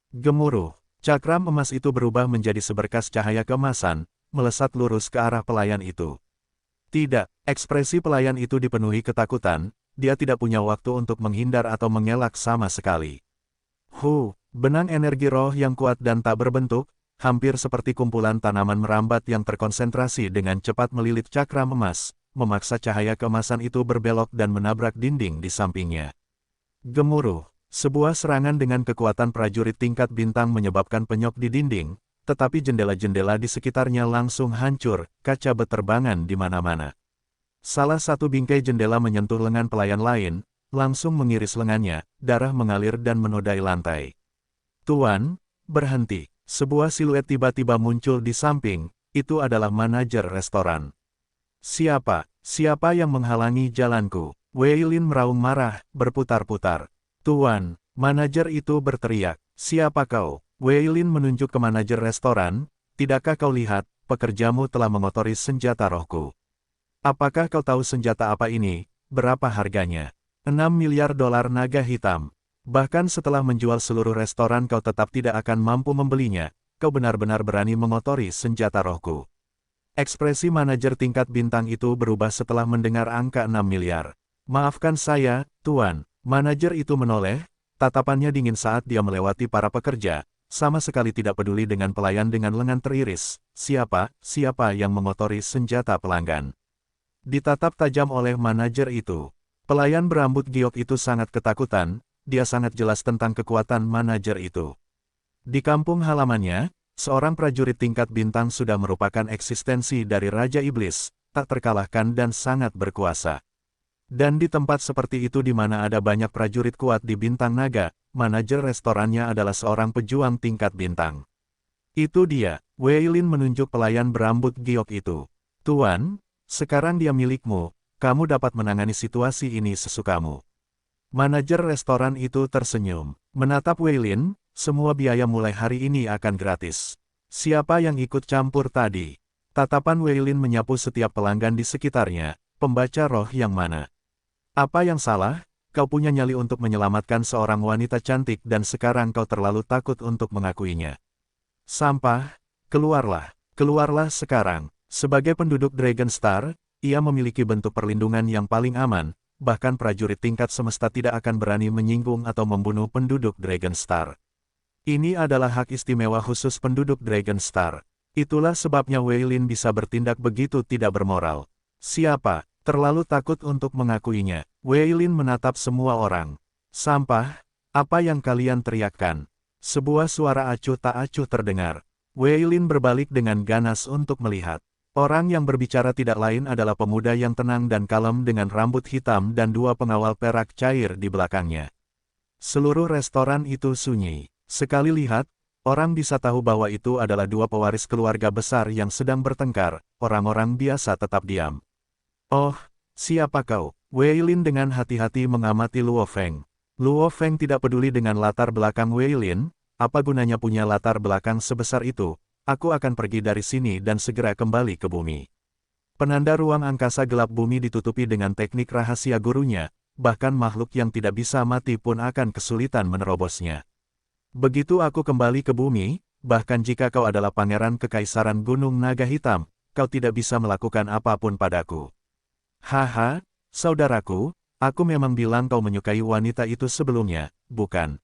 Gemuruh, Cakram emas itu berubah menjadi seberkas cahaya keemasan, melesat lurus ke arah pelayan itu. Tidak, ekspresi pelayan itu dipenuhi ketakutan, dia tidak punya waktu untuk menghindar atau mengelak sama sekali. Benang energi roh yang kuat dan tak berbentuk, hampir seperti kumpulan tanaman merambat yang terkonsentrasi dengan cepat melilit cakram emas, memaksa cahaya keemasan itu berbelok dan menabrak dinding di sampingnya. Gemuruh, sebuah serangan dengan kekuatan prajurit tingkat bintang menyebabkan penyok di dinding, tetapi jendela-jendela di sekitarnya langsung hancur, kaca berterbangan di mana-mana. Salah satu bingkai jendela menyentuh lengan pelayan lain, langsung mengiris lengannya, darah mengalir dan menodai lantai. Tuan, berhenti. Sebuah siluet tiba-tiba muncul di samping, itu adalah manajer restoran. Siapa yang menghalangi jalanku? Wei Lin meraung marah, berputar-putar. Tuan, manajer itu berteriak. Siapa kau? Wei Lin menunjuk ke manajer restoran. Tidakkah kau lihat, pekerjamu telah mengotori senjata rohku? Apakah kau tahu senjata apa ini? Berapa harganya? 6 miliar dolar naga hitam. Bahkan setelah menjual seluruh restoran kau tetap tidak akan mampu membelinya. Kau benar-benar berani mengotori senjata rohku. Ekspresi manajer tingkat bintang itu berubah setelah mendengar angka 6 miliar. Maafkan saya, Tuan. Manajer itu menoleh, tatapannya dingin saat dia melewati para pekerja, sama sekali tidak peduli dengan pelayan dengan lengan teriris. Siapa yang mengotori senjata pelanggan? Ditatap tajam oleh manajer itu. Pelayan berambut giok itu sangat ketakutan, dia sangat jelas tentang kekuatan manajer itu. Di kampung halamannya, seorang prajurit tingkat bintang sudah merupakan eksistensi dari Raja Iblis, tak terkalahkan dan sangat berkuasa. Dan di tempat seperti itu di mana ada banyak prajurit kuat di Bintang Naga, manajer restorannya adalah seorang pejuang tingkat bintang. Itu dia, Wei Lin menunjuk pelayan berambut giok itu. Tuan, sekarang dia milikmu, kamu dapat menangani situasi ini sesukamu. Manajer restoran itu tersenyum, menatap Wei Lin, semua biaya mulai hari ini akan gratis. Siapa yang ikut campur tadi? Tatapan Wei Lin menyapu setiap pelanggan di sekitarnya, pembaca roh yang mana? Apa yang salah? Kau punya nyali untuk menyelamatkan seorang wanita cantik dan sekarang kau terlalu takut untuk mengakuinya. Sampah, keluarlah sekarang. Sebagai penduduk Dragon Star, ia memiliki bentuk perlindungan yang paling aman, bahkan prajurit tingkat semesta tidak akan berani menyinggung atau membunuh penduduk Dragon Star. Ini adalah hak istimewa khusus penduduk Dragon Star. Itulah sebabnya Wei Lin bisa bertindak begitu tidak bermoral. Siapa? Terlalu takut untuk mengakuinya. Wei Lin menatap semua orang. Sampah, apa yang kalian teriakkan? Sebuah suara acuh tak acuh terdengar. Wei Lin berbalik dengan ganas untuk melihat. Orang yang berbicara tidak lain adalah pemuda yang tenang dan kalem dengan rambut hitam dan dua pengawal perak cair di belakangnya. Seluruh restoran itu sunyi. Sekali lihat, orang bisa tahu bahwa itu adalah dua pewaris keluarga besar yang sedang bertengkar. Orang-orang biasa tetap diam. Oh, siapa kau? Wei Lin dengan hati-hati mengamati Luo Feng. Luo Feng tidak peduli dengan latar belakang Wei Lin, apa gunanya punya latar belakang sebesar itu, aku akan pergi dari sini dan segera kembali ke bumi. Penanda ruang angkasa gelap bumi ditutupi dengan teknik rahasia gurunya, bahkan makhluk yang tidak bisa mati pun akan kesulitan menerobosnya. Begitu aku kembali ke bumi, bahkan jika kau adalah pangeran kekaisaran Gunung Naga Hitam, kau tidak bisa melakukan apapun padaku. Haha, saudaraku, aku memang bilang kau menyukai wanita itu sebelumnya, bukan?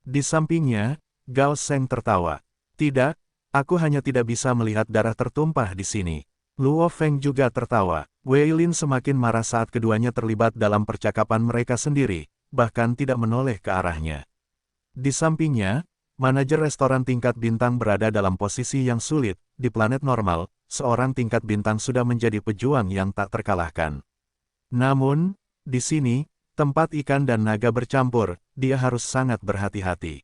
Di sampingnya, Gao Sheng tertawa. Tidak, aku hanya tidak bisa melihat darah tertumpah di sini. Luo Feng juga tertawa. Wei Lin semakin marah saat keduanya terlibat dalam percakapan mereka sendiri, bahkan tidak menoleh ke arahnya. Di sampingnya, manajer restoran tingkat bintang berada dalam posisi yang sulit. Di planet normal, seorang tingkat bintang sudah menjadi pejuang yang tak terkalahkan. Namun, di sini, tempat ikan dan naga bercampur, dia harus sangat berhati-hati.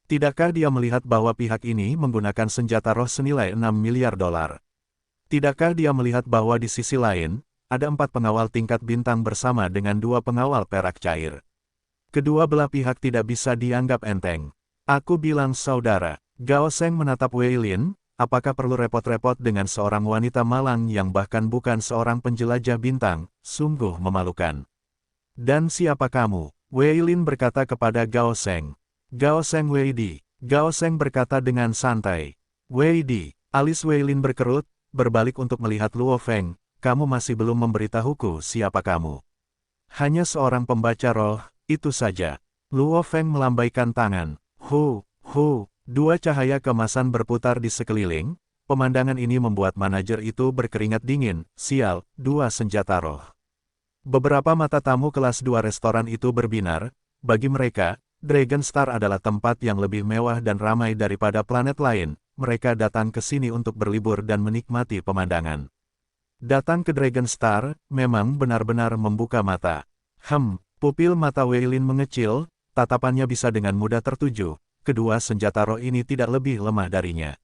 Tidakkah dia melihat bahwa pihak ini menggunakan senjata roh senilai 6 miliar dolar? Tidakkah dia melihat bahwa di sisi lain, ada 4 pengawal tingkat bintang bersama dengan 2 pengawal perak cair? Kedua belah pihak tidak bisa dianggap enteng. Aku bilang saudara, Gao Sheng menatap Wei Lin. Apakah perlu repot-repot dengan seorang wanita malang yang bahkan bukan seorang penjelajah bintang, sungguh memalukan. Dan siapa kamu? Wei Lin berkata kepada Gao Sheng. Gao Sheng Wei Di, Gao Sheng berkata dengan santai. Wei Di, alis Wei Lin berkerut, berbalik untuk melihat Luo Feng, kamu masih belum memberitahuku siapa kamu. Hanya seorang pembaca roh, itu saja. Luo Feng melambaikan tangan. Hu, dua cahaya kemasan berputar di sekeliling, pemandangan ini membuat manajer itu berkeringat dingin, sial, dua senjata roh. Beberapa mata tamu kelas 2 restoran itu berbinar, bagi mereka, Dragon Star adalah tempat yang lebih mewah dan ramai daripada planet lain, mereka datang ke sini untuk berlibur dan menikmati pemandangan. Datang ke Dragon Star, memang benar-benar membuka mata. Pupil mata Wei Lin mengecil, tatapannya bisa dengan mudah tertuju, kedua senjata roh ini tidak lebih lemah darinya.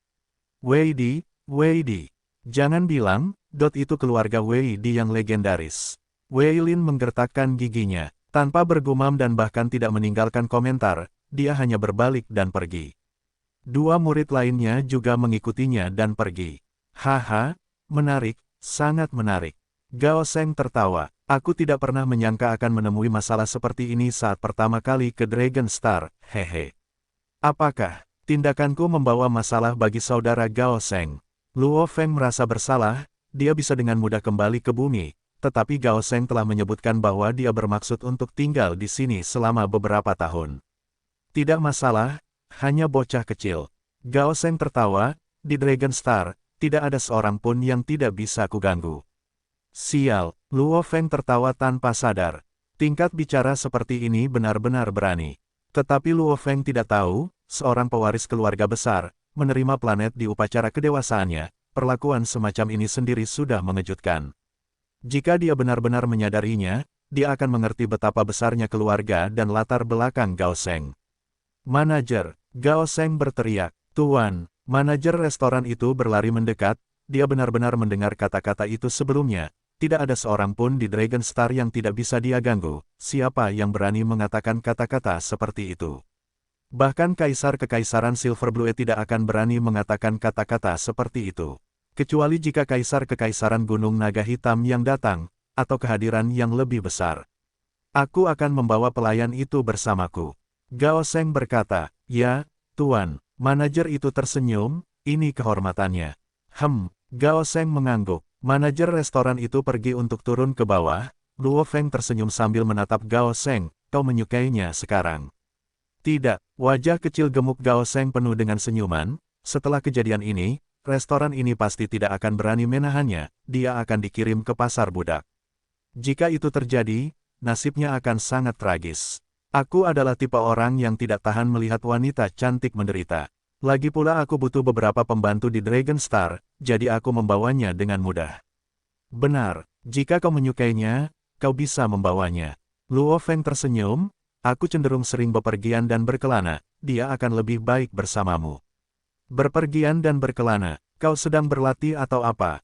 Wei Di, jangan bilang, itu keluarga Wei Di yang legendaris. Wei Lin menggertakkan giginya. Tanpa bergumam dan bahkan tidak meninggalkan komentar, dia hanya berbalik dan pergi. Dua murid lainnya juga mengikutinya dan pergi. Haha, menarik, sangat menarik. Gao Sheng tertawa. Aku tidak pernah menyangka akan menemui masalah seperti ini saat pertama kali ke Dragon Star, hehe. Apakah tindakanku membawa masalah bagi saudara Gao Sheng? Luo Feng merasa bersalah, dia bisa dengan mudah kembali ke bumi. Tetapi Gao Sheng telah menyebutkan bahwa dia bermaksud untuk tinggal di sini selama beberapa tahun. Tidak masalah, hanya bocah kecil. Gao Sheng tertawa, di Dragon Star, tidak ada seorang pun yang tidak bisa kuganggu. Sial, Luo Feng tertawa tanpa sadar. Tingkat bicara seperti ini benar-benar berani. Tetapi Luo Feng tidak tahu, seorang pewaris keluarga besar, menerima planet di upacara kedewasaannya, perlakuan semacam ini sendiri sudah mengejutkan. Jika dia benar-benar menyadarinya, dia akan mengerti betapa besarnya keluarga dan latar belakang Gao Sheng. Manajer, Gao Sheng berteriak. Tuan, manajer restoran itu berlari mendekat, dia benar-benar mendengar kata-kata itu sebelumnya. Tidak ada seorang pun di Dragon Star yang tidak bisa dia ganggu, siapa yang berani mengatakan kata-kata seperti itu. Bahkan Kaisar Kekaisaran Silver Blue tidak akan berani mengatakan kata-kata seperti itu. Kecuali jika Kaisar Kekaisaran Gunung Naga Hitam yang datang, atau kehadiran yang lebih besar. Aku akan membawa pelayan itu bersamaku. Gao Sheng berkata, ya, Tuan. Manajer itu tersenyum, ini kehormatannya. Gao Sheng mengangguk. Manajer restoran itu pergi untuk turun ke bawah. Luo Feng tersenyum sambil menatap Gao Sheng, kau menyukainya sekarang. Tidak, wajah kecil gemuk Gao Sheng penuh dengan senyuman. Setelah kejadian ini, restoran ini pasti tidak akan berani menahannya, dia akan dikirim ke pasar budak. Jika itu terjadi, nasibnya akan sangat tragis. Aku adalah tipe orang yang tidak tahan melihat wanita cantik menderita. Lagi pula aku butuh beberapa pembantu di Dragon Star, jadi aku membawanya dengan mudah. Benar, jika kau menyukainya, kau bisa membawanya. Luo Feng tersenyum, aku cenderung sering bepergian dan berkelana, dia akan lebih baik bersamamu. Berpergian dan berkelana, kau sedang berlatih atau apa?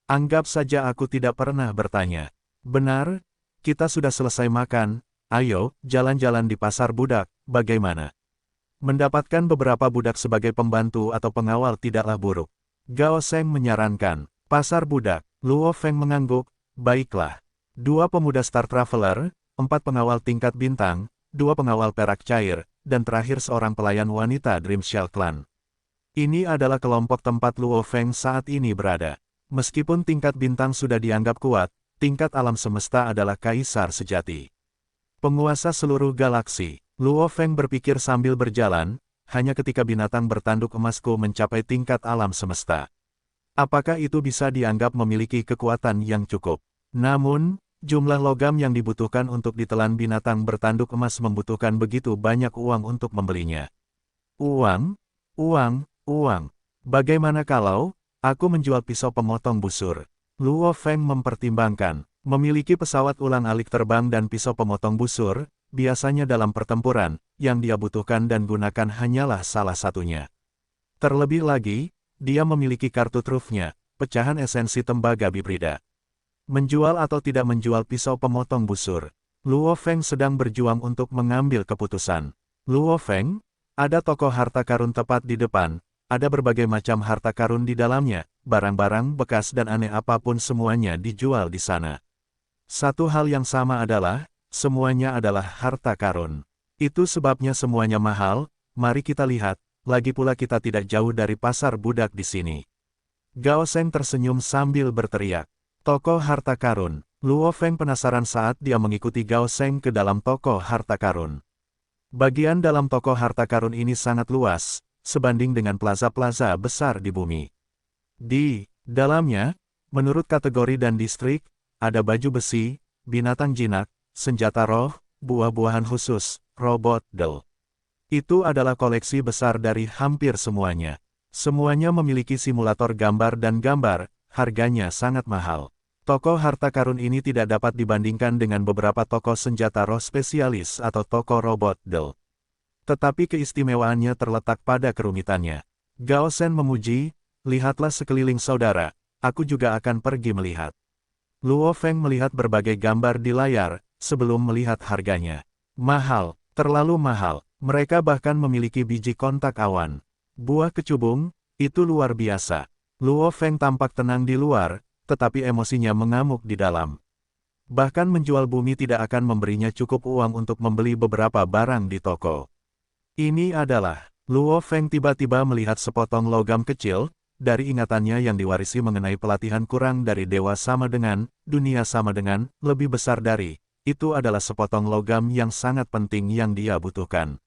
Anggap saja aku tidak pernah bertanya. Benar, kita sudah selesai makan, ayo, jalan-jalan di pasar budak, bagaimana? Mendapatkan beberapa budak sebagai pembantu atau pengawal tidaklah buruk. Gao Sheng menyarankan, pasar budak, Luo Feng mengangguk, baiklah. Dua pemuda Star Traveler, 4 pengawal tingkat bintang, 2 pengawal perak cair, dan terakhir seorang pelayan wanita Dream Shell Clan. Ini adalah kelompok tempat Luo Feng saat ini berada. Meskipun tingkat bintang sudah dianggap kuat, tingkat alam semesta adalah kaisar sejati. Penguasa seluruh galaksi, Luo Feng berpikir sambil berjalan, hanya ketika binatang bertanduk emasku mencapai tingkat alam semesta. Apakah itu bisa dianggap memiliki kekuatan yang cukup? Namun, jumlah logam yang dibutuhkan untuk ditelan binatang bertanduk emas membutuhkan begitu banyak uang untuk membelinya. Uang. Bagaimana kalau aku menjual pisau pemotong busur? Luo Feng mempertimbangkan, memiliki pesawat ulang-alik terbang dan pisau pemotong busur, biasanya dalam pertempuran, yang dia butuhkan dan gunakan hanyalah salah satunya. Terlebih lagi, dia memiliki kartu trufnya, pecahan esensi tembaga bibrida. Menjual atau tidak menjual pisau pemotong busur, Luo Feng sedang berjuang untuk mengambil keputusan. Luo Feng, ada toko harta karun tepat di depan. Ada berbagai macam harta karun di dalamnya, barang-barang bekas dan aneh apapun semuanya dijual di sana. Satu hal yang sama adalah, semuanya adalah harta karun. Itu sebabnya semuanya mahal, mari kita lihat, lagi pula kita tidak jauh dari pasar budak di sini. Gao Sheng tersenyum sambil berteriak. Toko harta karun. Luo Feng penasaran saat dia mengikuti Gao Sheng ke dalam toko harta karun. Bagian dalam toko harta karun ini sangat luas, sebanding dengan plaza-plaza besar di bumi. Di dalamnya, menurut kategori dan distrik, ada baju besi, binatang jinak, senjata roh, buah-buahan khusus, robot, del. Itu adalah koleksi besar dari hampir semuanya. Semuanya memiliki simulator gambar dan gambar, harganya sangat mahal. Toko harta karun ini tidak dapat dibandingkan dengan beberapa toko senjata roh spesialis atau toko robot, del. Tetapi keistimewaannya terletak pada kerumitannya. Gao Shen memuji, lihatlah sekeliling saudara, aku juga akan pergi melihat. Luo Feng melihat berbagai gambar di layar, sebelum melihat harganya. Mahal, terlalu mahal. Mereka bahkan memiliki biji kontak awan. Buah kecubung, itu luar biasa. Luo Feng tampak tenang di luar, tetapi emosinya mengamuk di dalam. Bahkan menjual bumi tidak akan memberinya cukup uang untuk membeli beberapa barang di toko. Ini adalah, Luo Feng tiba-tiba melihat sepotong logam kecil, dari ingatannya yang diwarisi mengenai pelatihan kurang dari dewa sama dengan, dunia sama dengan, lebih besar dari, itu adalah sepotong logam yang sangat penting yang dia butuhkan.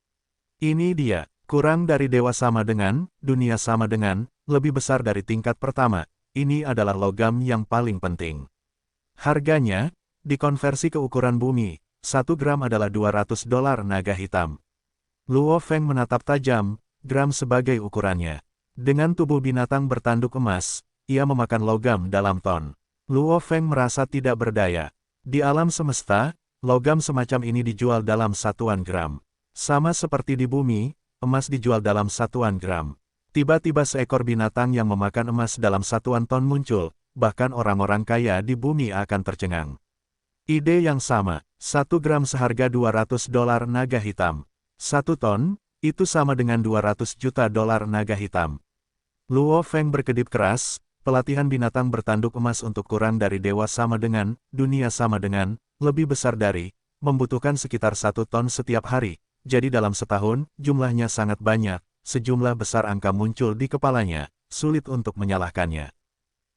Ini dia, kurang dari dewa sama dengan, dunia sama dengan, lebih besar dari tingkat pertama, ini adalah logam yang paling penting. Harganya, dikonversi ke ukuran bumi, 1 gram adalah $200 naga hitam. Luo Feng menatap tajam, gram sebagai ukurannya. Dengan tubuh binatang bertanduk emas, ia memakan logam dalam ton. Luo Feng merasa tidak berdaya. Di alam semesta, logam semacam ini dijual dalam satuan gram. Sama seperti di bumi, emas dijual dalam satuan gram. Tiba-tiba seekor binatang yang memakan emas dalam satuan ton muncul, bahkan orang-orang kaya di bumi akan tercengang. Ide yang sama, 1 gram seharga $200 naga hitam. 1 ton, itu sama dengan $200 juta naga hitam. Luo Feng berkedip keras, pelatihan binatang bertanduk emas untuk kurang dari dewa sama dengan, dunia sama dengan, lebih besar dari, membutuhkan sekitar 1 ton setiap hari. Jadi dalam setahun, jumlahnya sangat banyak, sejumlah besar angka muncul di kepalanya, sulit untuk menyalahkannya.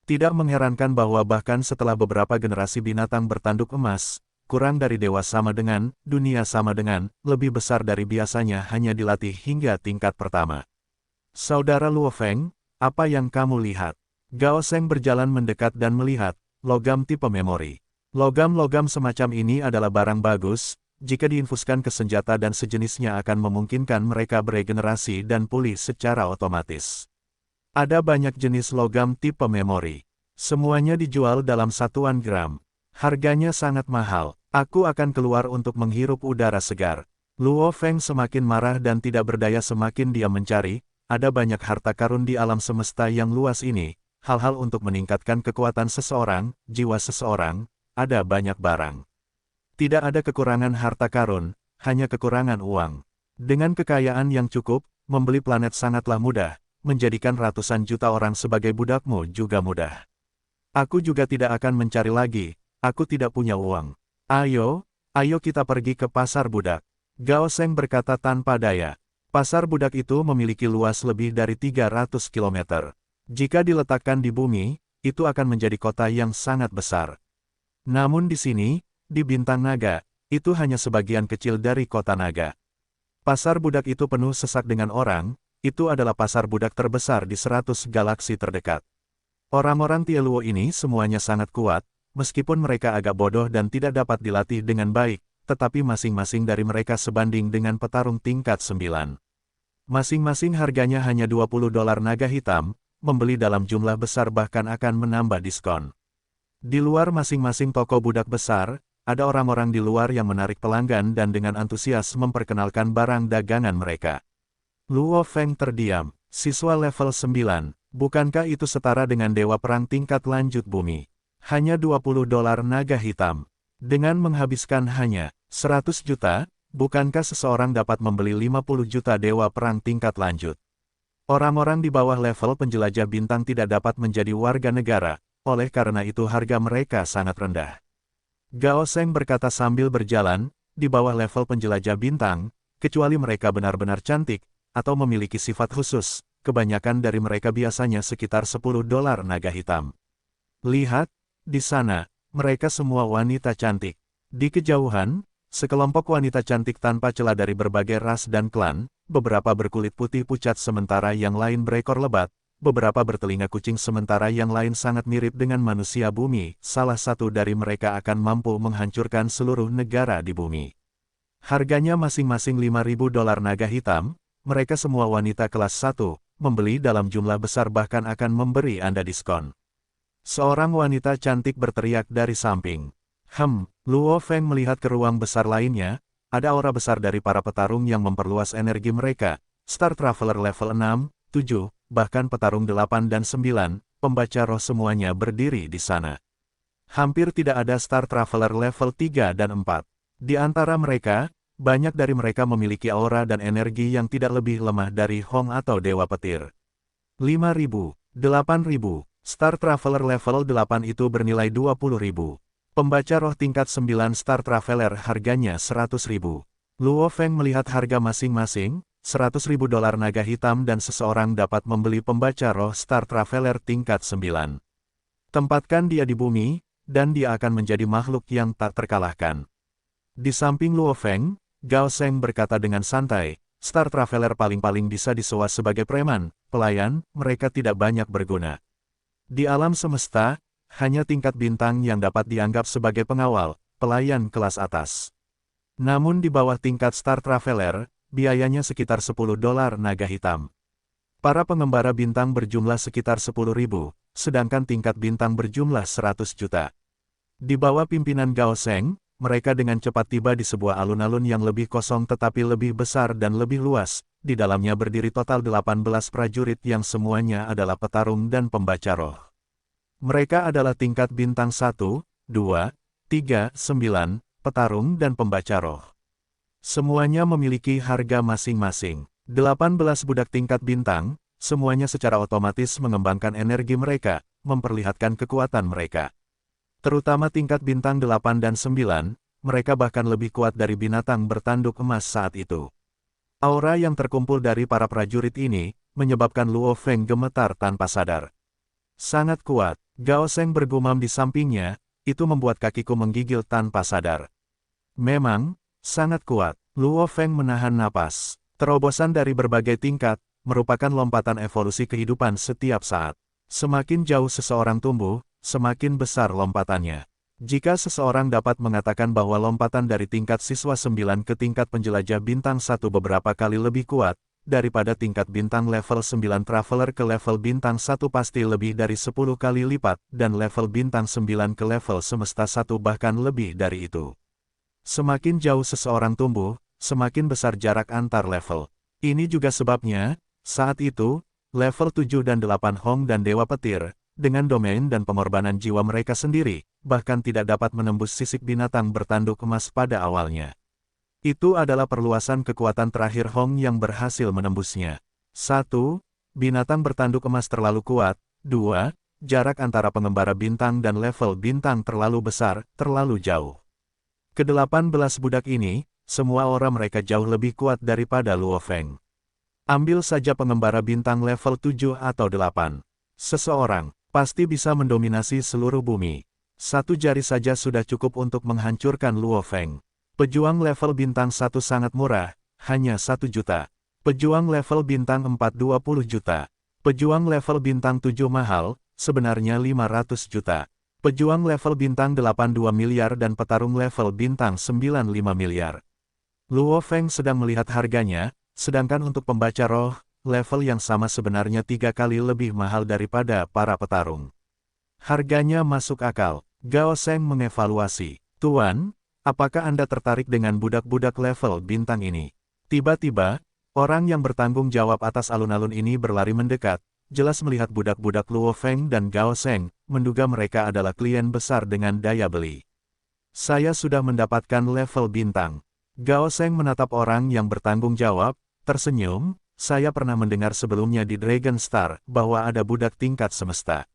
Tidak mengherankan bahwa bahkan setelah beberapa generasi binatang bertanduk emas, kurang dari dewa sama dengan, dunia sama dengan, lebih besar dari biasanya hanya dilatih hingga tingkat pertama. Saudara Luo Feng, apa yang kamu lihat? Gao Sheng berjalan mendekat dan melihat, logam tipe memori. Logam-logam semacam ini adalah barang bagus, jika diinfuskan ke senjata dan sejenisnya akan memungkinkan mereka beregenerasi dan pulih secara otomatis. Ada banyak jenis logam tipe memori. Semuanya dijual dalam satuan gram. Harganya sangat mahal. Aku akan keluar untuk menghirup udara segar. Luo Feng semakin marah dan tidak berdaya semakin dia mencari. Ada banyak harta karun di alam semesta yang luas ini. Hal-hal untuk meningkatkan kekuatan seseorang, jiwa seseorang, ada banyak barang. Tidak ada kekurangan harta karun, hanya kekurangan uang. Dengan kekayaan yang cukup, membeli planet sangatlah mudah, menjadikan ratusan juta orang sebagai budakmu juga mudah. Aku juga tidak akan mencari lagi, aku tidak punya uang. Ayo kita pergi ke pasar budak. Gao Sheng berkata tanpa daya. Pasar budak itu memiliki luas lebih dari 300 km. Jika diletakkan di bumi, itu akan menjadi kota yang sangat besar. Namun di sini, di Bintang Naga, itu hanya sebagian kecil dari kota naga. Pasar budak itu penuh sesak dengan orang, itu adalah pasar budak terbesar di 100 galaksi terdekat. Orang-orang Tieluo ini semuanya sangat kuat, meskipun mereka agak bodoh dan tidak dapat dilatih dengan baik, tetapi masing-masing dari mereka sebanding dengan petarung tingkat 9. Masing-masing harganya hanya $20 naga hitam, membeli dalam jumlah besar bahkan akan menambah diskon. Di luar masing-masing toko budak besar, ada orang-orang di luar yang menarik pelanggan dan dengan antusias memperkenalkan barang dagangan mereka. Luo Feng terdiam, siswa level 9, bukankah itu setara dengan dewa perang tingkat lanjut bumi? Hanya $20 naga hitam. Dengan menghabiskan hanya 100 juta, bukankah seseorang dapat membeli 50 juta dewa perang tingkat lanjut? Orang-orang di bawah level penjelajah bintang tidak dapat menjadi warga negara, oleh karena itu harga mereka sangat rendah. Gao Sheng berkata sambil berjalan, di bawah level penjelajah bintang, kecuali mereka benar-benar cantik, atau memiliki sifat khusus, kebanyakan dari mereka biasanya sekitar $10 naga hitam. Lihat, di sana, mereka semua wanita cantik. Di kejauhan, sekelompok wanita cantik tanpa celah dari berbagai ras dan klan, beberapa berkulit putih pucat sementara yang lain berekor lebat, beberapa bertelinga kucing sementara yang lain sangat mirip dengan manusia bumi, salah satu dari mereka akan mampu menghancurkan seluruh negara di bumi. Harganya masing-masing $5.000 naga hitam, mereka semua wanita kelas 1, membeli dalam jumlah besar bahkan akan memberi Anda diskon. Seorang wanita cantik berteriak dari samping. Luo Feng melihat ke ruang besar lainnya, ada aura besar dari para petarung yang memperluas energi mereka, Star Traveler level 6, 7, bahkan petarung 8 dan 9, pembaca roh semuanya berdiri di sana. Hampir tidak ada Star Traveler level 3 dan 4. Di antara mereka, banyak dari mereka memiliki aura dan energi yang tidak lebih lemah dari Hong atau Dewa Petir. 5.000, 8.000, Star Traveler level 8 itu bernilai 20.000. Pembaca roh tingkat 9 Star Traveler harganya 100.000. Luo Feng melihat harga masing-masing, $100.000 naga hitam dan seseorang dapat membeli pembaca roh Star Traveler tingkat 9. Tempatkan dia di bumi, dan dia akan menjadi makhluk yang tak terkalahkan. Di samping Luo Feng, Gao Sheng berkata dengan santai, Star Traveler paling-paling bisa disewa sebagai preman, pelayan, mereka tidak banyak berguna. Di alam semesta, hanya tingkat bintang yang dapat dianggap sebagai pengawal, pelayan kelas atas. Namun di bawah tingkat Star Traveler, biayanya sekitar $10 naga hitam. Para pengembara bintang berjumlah sekitar 10.000, sedangkan tingkat bintang berjumlah 100 juta. Di bawah pimpinan Gao Sheng, mereka dengan cepat tiba di sebuah alun-alun yang lebih kosong tetapi lebih besar dan lebih luas. Di dalamnya berdiri total 18 prajurit yang semuanya adalah petarung dan pembaca roh. Mereka adalah tingkat bintang 1, 2, 3, 9, petarung dan pembaca roh. Semuanya memiliki harga masing-masing. 18 budak tingkat bintang, semuanya secara otomatis mengembangkan energi mereka, memperlihatkan kekuatan mereka. Terutama tingkat bintang 8 dan 9, mereka bahkan lebih kuat dari binatang bertanduk emas saat itu. Aura yang terkumpul dari para prajurit ini, menyebabkan Luo Feng gemetar tanpa sadar. Sangat kuat. Gao Sheng bergumam di sampingnya, itu membuat kakiku menggigil tanpa sadar. Memang, sangat kuat. Luo Feng menahan napas. Terobosan dari berbagai tingkat, merupakan lompatan evolusi kehidupan setiap saat. Semakin jauh seseorang tumbuh, semakin besar lompatannya. Jika seseorang dapat mengatakan bahwa lompatan dari tingkat siswa 9 ke tingkat penjelajah bintang 1 beberapa kali lebih kuat, daripada tingkat bintang level 9 traveler ke level bintang 1 pasti lebih dari 10 kali lipat, dan level bintang 9 ke level semesta 1 bahkan lebih dari itu. Semakin jauh seseorang tumbuh, semakin besar jarak antar level. Ini juga sebabnya, saat itu, level 7 dan 8 Hong dan Dewa Petir, dengan domain dan pengorbanan jiwa mereka sendiri, bahkan tidak dapat menembus sisik binatang bertanduk emas pada awalnya. Itu adalah perluasan kekuatan terakhir Hong yang berhasil menembusnya. 1. Binatang bertanduk emas terlalu kuat. 2. Jarak antara pengembara bintang dan level bintang terlalu besar, terlalu jauh. Ke-18 budak ini, semua aura mereka jauh lebih kuat daripada Luo Feng. Ambil saja pengembara bintang level 7 atau 8. Seseorang pasti bisa mendominasi seluruh bumi. Satu jari saja sudah cukup untuk menghancurkan Luo Feng. Pejuang level bintang 1 sangat murah, hanya 1 juta. Pejuang level bintang 4 20 juta. Pejuang level bintang 7 mahal, sebenarnya 500 juta. Pejuang level bintang 8 2 miliar dan petarung level bintang 9 5 miliar. Luo Feng sedang melihat harganya, sedangkan untuk pembaca roh, level yang sama sebenarnya 3 kali lebih mahal daripada para petarung. Harganya masuk akal. Gao Sheng mengevaluasi. Tuan, apakah Anda tertarik dengan budak-budak level bintang ini? Tiba-tiba, orang yang bertanggung jawab atas alun-alun ini berlari mendekat, jelas melihat budak-budak Luo Feng dan Gao Sheng, menduga mereka adalah klien besar dengan daya beli. Saya sudah mendapatkan level bintang. Gao Sheng menatap orang yang bertanggung jawab, tersenyum, saya pernah mendengar sebelumnya di Dragon Star, bahwa ada budak tingkat semesta.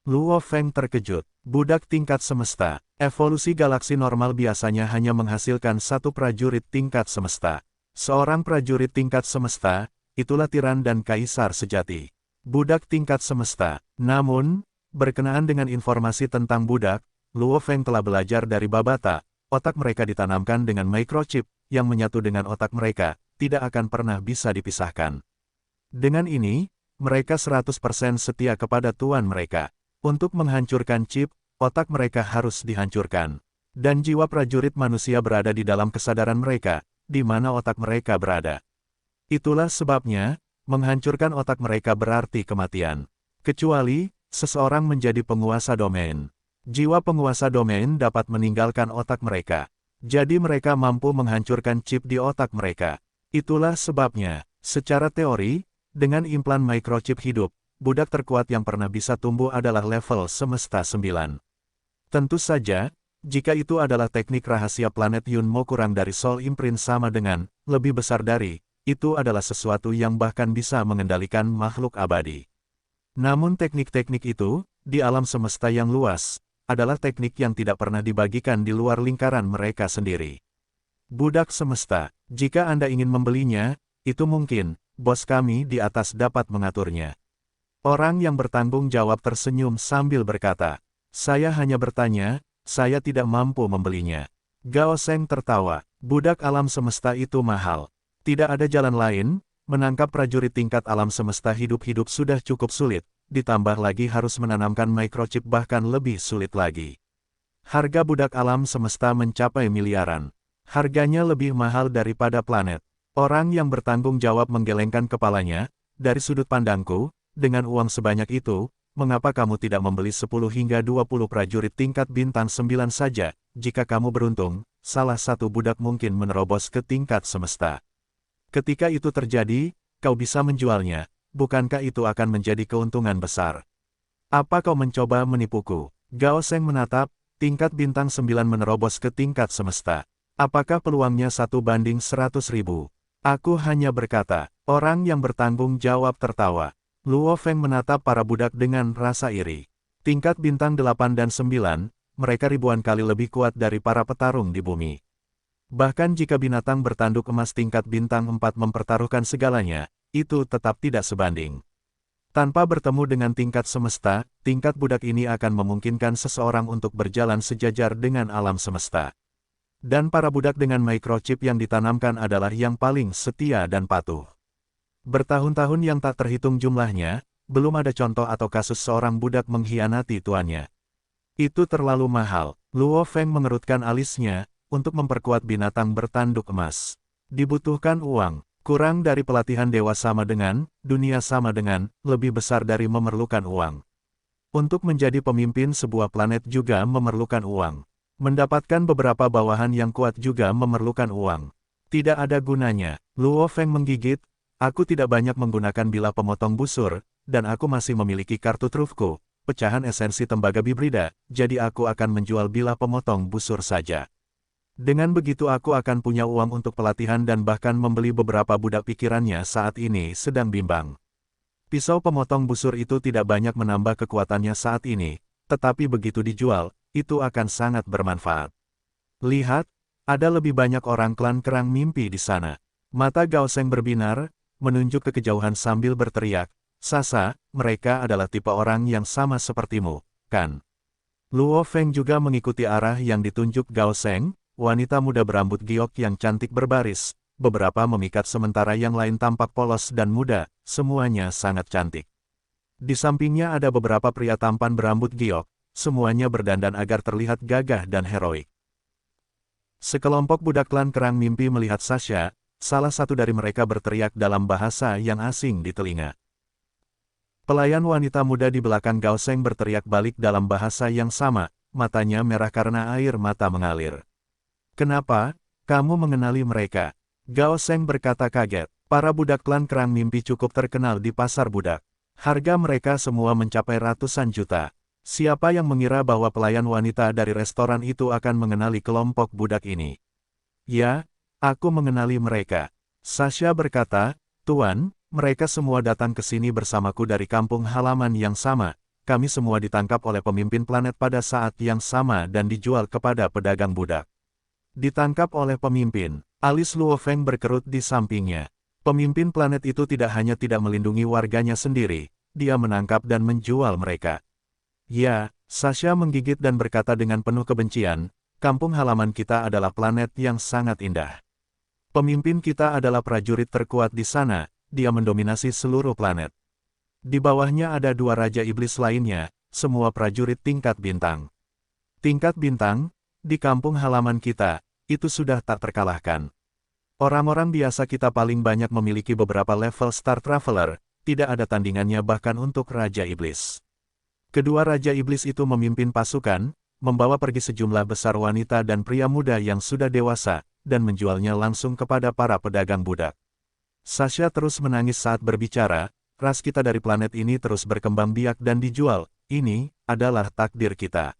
Luo Feng terkejut. Budak tingkat semesta. Evolusi galaksi normal biasanya hanya menghasilkan satu prajurit tingkat semesta. Seorang prajurit tingkat semesta, itulah tiran dan kaisar sejati. Budak tingkat semesta. Namun, berkenaan dengan informasi tentang budak, Luo Feng telah belajar dari Babata, otak mereka ditanamkan dengan microchip, yang menyatu dengan otak mereka, tidak akan pernah bisa dipisahkan. Dengan ini, mereka 100% setia kepada tuan mereka. Untuk menghancurkan chip, otak mereka harus dihancurkan. Dan jiwa prajurit manusia berada di dalam kesadaran mereka, di mana otak mereka berada. Itulah sebabnya, menghancurkan otak mereka berarti kematian. Kecuali, seseorang menjadi penguasa domain. Jiwa penguasa domain dapat meninggalkan otak mereka. Jadi mereka mampu menghancurkan chip di otak mereka. Itulah sebabnya, secara teori, dengan implan microchip hidup, budak terkuat yang pernah bisa tumbuh adalah level semesta 9. Tentu saja, jika itu adalah teknik rahasia planet Yunmo kurang dari Soul Imprint sama dengan, lebih besar dari, itu adalah sesuatu yang bahkan bisa mengendalikan makhluk abadi. Namun teknik-teknik itu, di alam semesta yang luas, adalah teknik yang tidak pernah dibagikan di luar lingkaran mereka sendiri. Budak semesta, jika Anda ingin membelinya, itu mungkin, bos kami di atas dapat mengaturnya. Orang yang bertanggung jawab tersenyum sambil berkata, saya hanya bertanya, saya tidak mampu membelinya. Gao Sheng tertawa, budak alam semesta itu mahal. Tidak ada jalan lain, menangkap prajurit tingkat alam semesta hidup-hidup sudah cukup sulit. Ditambah lagi harus menanamkan microchip bahkan lebih sulit lagi. Harga budak alam semesta mencapai miliaran. Harganya lebih mahal daripada planet. Orang yang bertanggung jawab menggelengkan kepalanya, dari sudut pandangku, dengan uang sebanyak itu, mengapa kamu tidak membeli 10 hingga 20 prajurit tingkat bintang 9 saja, jika kamu beruntung, salah satu budak mungkin menerobos ke tingkat semesta. Ketika itu terjadi, kau bisa menjualnya. Bukankah itu akan menjadi keuntungan besar? Apa kau mencoba menipuku? Gao Sheng menatap, tingkat bintang 9 menerobos ke tingkat semesta. Apakah peluangnya 1:100.000? Aku hanya berkata, orang yang bertanggung jawab tertawa. Luo Feng menatap para budak dengan rasa iri. Tingkat bintang 8 dan 9, mereka ribuan kali lebih kuat dari para petarung di bumi. Bahkan jika binatang bertanduk emas tingkat bintang 4 mempertaruhkan segalanya, itu tetap tidak sebanding. Tanpa bertemu dengan tingkat semesta, tingkat budak ini akan memungkinkan seseorang untuk berjalan sejajar dengan alam semesta. Dan para budak dengan microchip yang ditanamkan adalah yang paling setia dan patuh. Bertahun-tahun yang tak terhitung jumlahnya, belum ada contoh atau kasus seorang budak mengkhianati tuannya. Itu terlalu mahal. Luo Feng mengerutkan alisnya, untuk memperkuat binatang bertanduk emas. Dibutuhkan uang. Kurang dari pelatihan dewa sama dengan, dunia sama dengan, lebih besar dari memerlukan uang. Untuk menjadi pemimpin sebuah planet juga memerlukan uang. Mendapatkan beberapa bawahan yang kuat juga memerlukan uang. Tidak ada gunanya. Luo Feng menggigit, aku tidak banyak menggunakan bilah pemotong busur, dan aku masih memiliki kartu trufku, pecahan esensi tembaga bibrida, jadi aku akan menjual bilah pemotong busur saja. Dengan begitu aku akan punya uang untuk pelatihan dan bahkan membeli beberapa budak pikirannya saat ini sedang bimbang. Pisau pemotong busur itu tidak banyak menambah kekuatannya saat ini, tetapi begitu dijual, itu akan sangat bermanfaat. Lihat, ada lebih banyak orang klan kerang mimpi di sana. Mata Gao Sheng berbinar, menunjuk ke kejauhan sambil berteriak, Sasa, mereka adalah tipe orang yang sama sepertimu, kan? Luo Feng juga mengikuti arah yang ditunjuk Gao Sheng. Wanita muda berambut giok yang cantik berbaris, beberapa memikat sementara yang lain tampak polos dan muda, semuanya sangat cantik. Di sampingnya ada beberapa pria tampan berambut giok, semuanya berdandan agar terlihat gagah dan heroik. Sekelompok budak klan kerang mimpi melihat Sasha, salah satu dari mereka berteriak dalam bahasa yang asing di telinga. Pelayan wanita muda di belakang Gao Sheng berteriak balik dalam bahasa yang sama, matanya merah karena air mata mengalir. Kenapa? Kamu mengenali mereka? Gao Sheng berkata kaget. Para budak klan kerang mimpi cukup terkenal di pasar budak. Harga mereka semua mencapai ratusan juta. Siapa yang mengira bahwa pelayan wanita dari restoran itu akan mengenali kelompok budak ini? Ya, aku mengenali mereka. Sasha berkata, Tuan, mereka semua datang ke sini bersamaku dari kampung halaman yang sama. Kami semua ditangkap oleh pemimpin planet pada saat yang sama dan dijual kepada pedagang budak. Ditangkap oleh pemimpin, alis Luo Feng berkerut di sampingnya. Pemimpin planet itu tidak hanya tidak melindungi warganya sendiri, dia menangkap dan menjual mereka. Ya, Sasha menggigit dan berkata dengan penuh kebencian, kampung halaman kita adalah planet yang sangat indah. Pemimpin kita adalah prajurit terkuat di sana, dia mendominasi seluruh planet. Di bawahnya ada 2 Raja Iblis lainnya, semua prajurit tingkat bintang. Tingkat bintang, di kampung halaman kita, itu sudah tak terkalahkan. Orang-orang biasa kita paling banyak memiliki beberapa level Star Traveler, tidak ada tandingannya bahkan untuk Raja Iblis. Kedua Raja Iblis itu memimpin pasukan, membawa pergi sejumlah besar wanita dan pria muda yang sudah dewasa, dan menjualnya langsung kepada para pedagang budak. Sasha terus menangis saat berbicara, ras kita dari planet ini terus berkembang biak dan dijual, ini adalah takdir kita.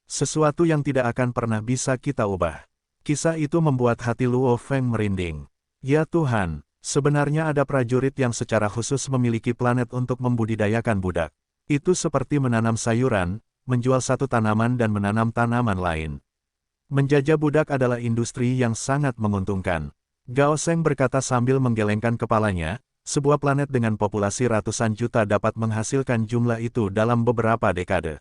Sesuatu yang tidak akan pernah bisa kita ubah. Kisah itu membuat hati Luo Feng merinding. Ya Tuhan, sebenarnya ada prajurit yang secara khusus memiliki planet untuk membudidayakan budak. Itu seperti menanam sayuran, menjual satu tanaman dan menanam tanaman lain. Menjajah budak adalah industri yang sangat menguntungkan. Gao Sheng berkata sambil menggelengkan kepalanya, sebuah planet dengan populasi ratusan juta dapat menghasilkan jumlah itu dalam beberapa dekade.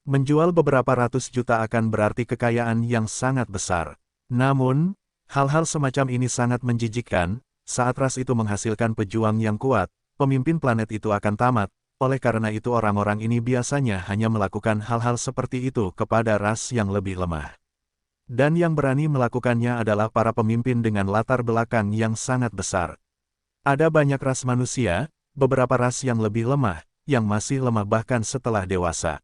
Menjual beberapa ratus juta akan berarti kekayaan yang sangat besar. Namun, hal-hal semacam ini sangat menjijikkan, saat ras itu menghasilkan pejuang yang kuat, pemimpin planet itu akan tamat, oleh karena itu orang-orang ini biasanya hanya melakukan hal-hal seperti itu kepada ras yang lebih lemah. Dan yang berani melakukannya adalah para pemimpin dengan latar belakang yang sangat besar. Ada banyak ras manusia, beberapa ras yang lebih lemah, yang masih lemah bahkan setelah dewasa.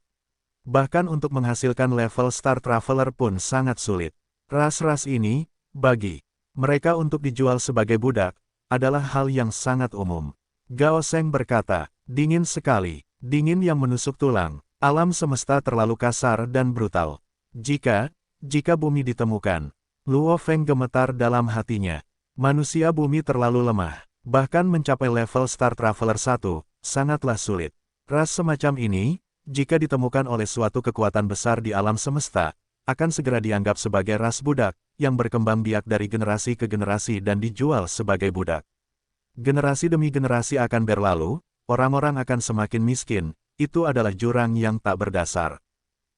Bahkan untuk menghasilkan level Star Traveler pun sangat sulit. Ras-ras ini, bagi mereka untuk dijual sebagai budak, adalah hal yang sangat umum. Gao Sheng berkata, dingin sekali, dingin yang menusuk tulang, alam semesta terlalu kasar dan brutal. Jika bumi ditemukan, Luo Feng gemetar dalam hatinya. Manusia bumi terlalu lemah, bahkan mencapai level Star Traveler 1, sangatlah sulit. Ras semacam ini, jika ditemukan oleh suatu kekuatan besar di alam semesta, akan segera dianggap sebagai ras budak, yang berkembang biak dari generasi ke generasi dan dijual sebagai budak. Generasi demi generasi akan berlalu, orang-orang akan semakin miskin, itu adalah jurang yang tak berdasar.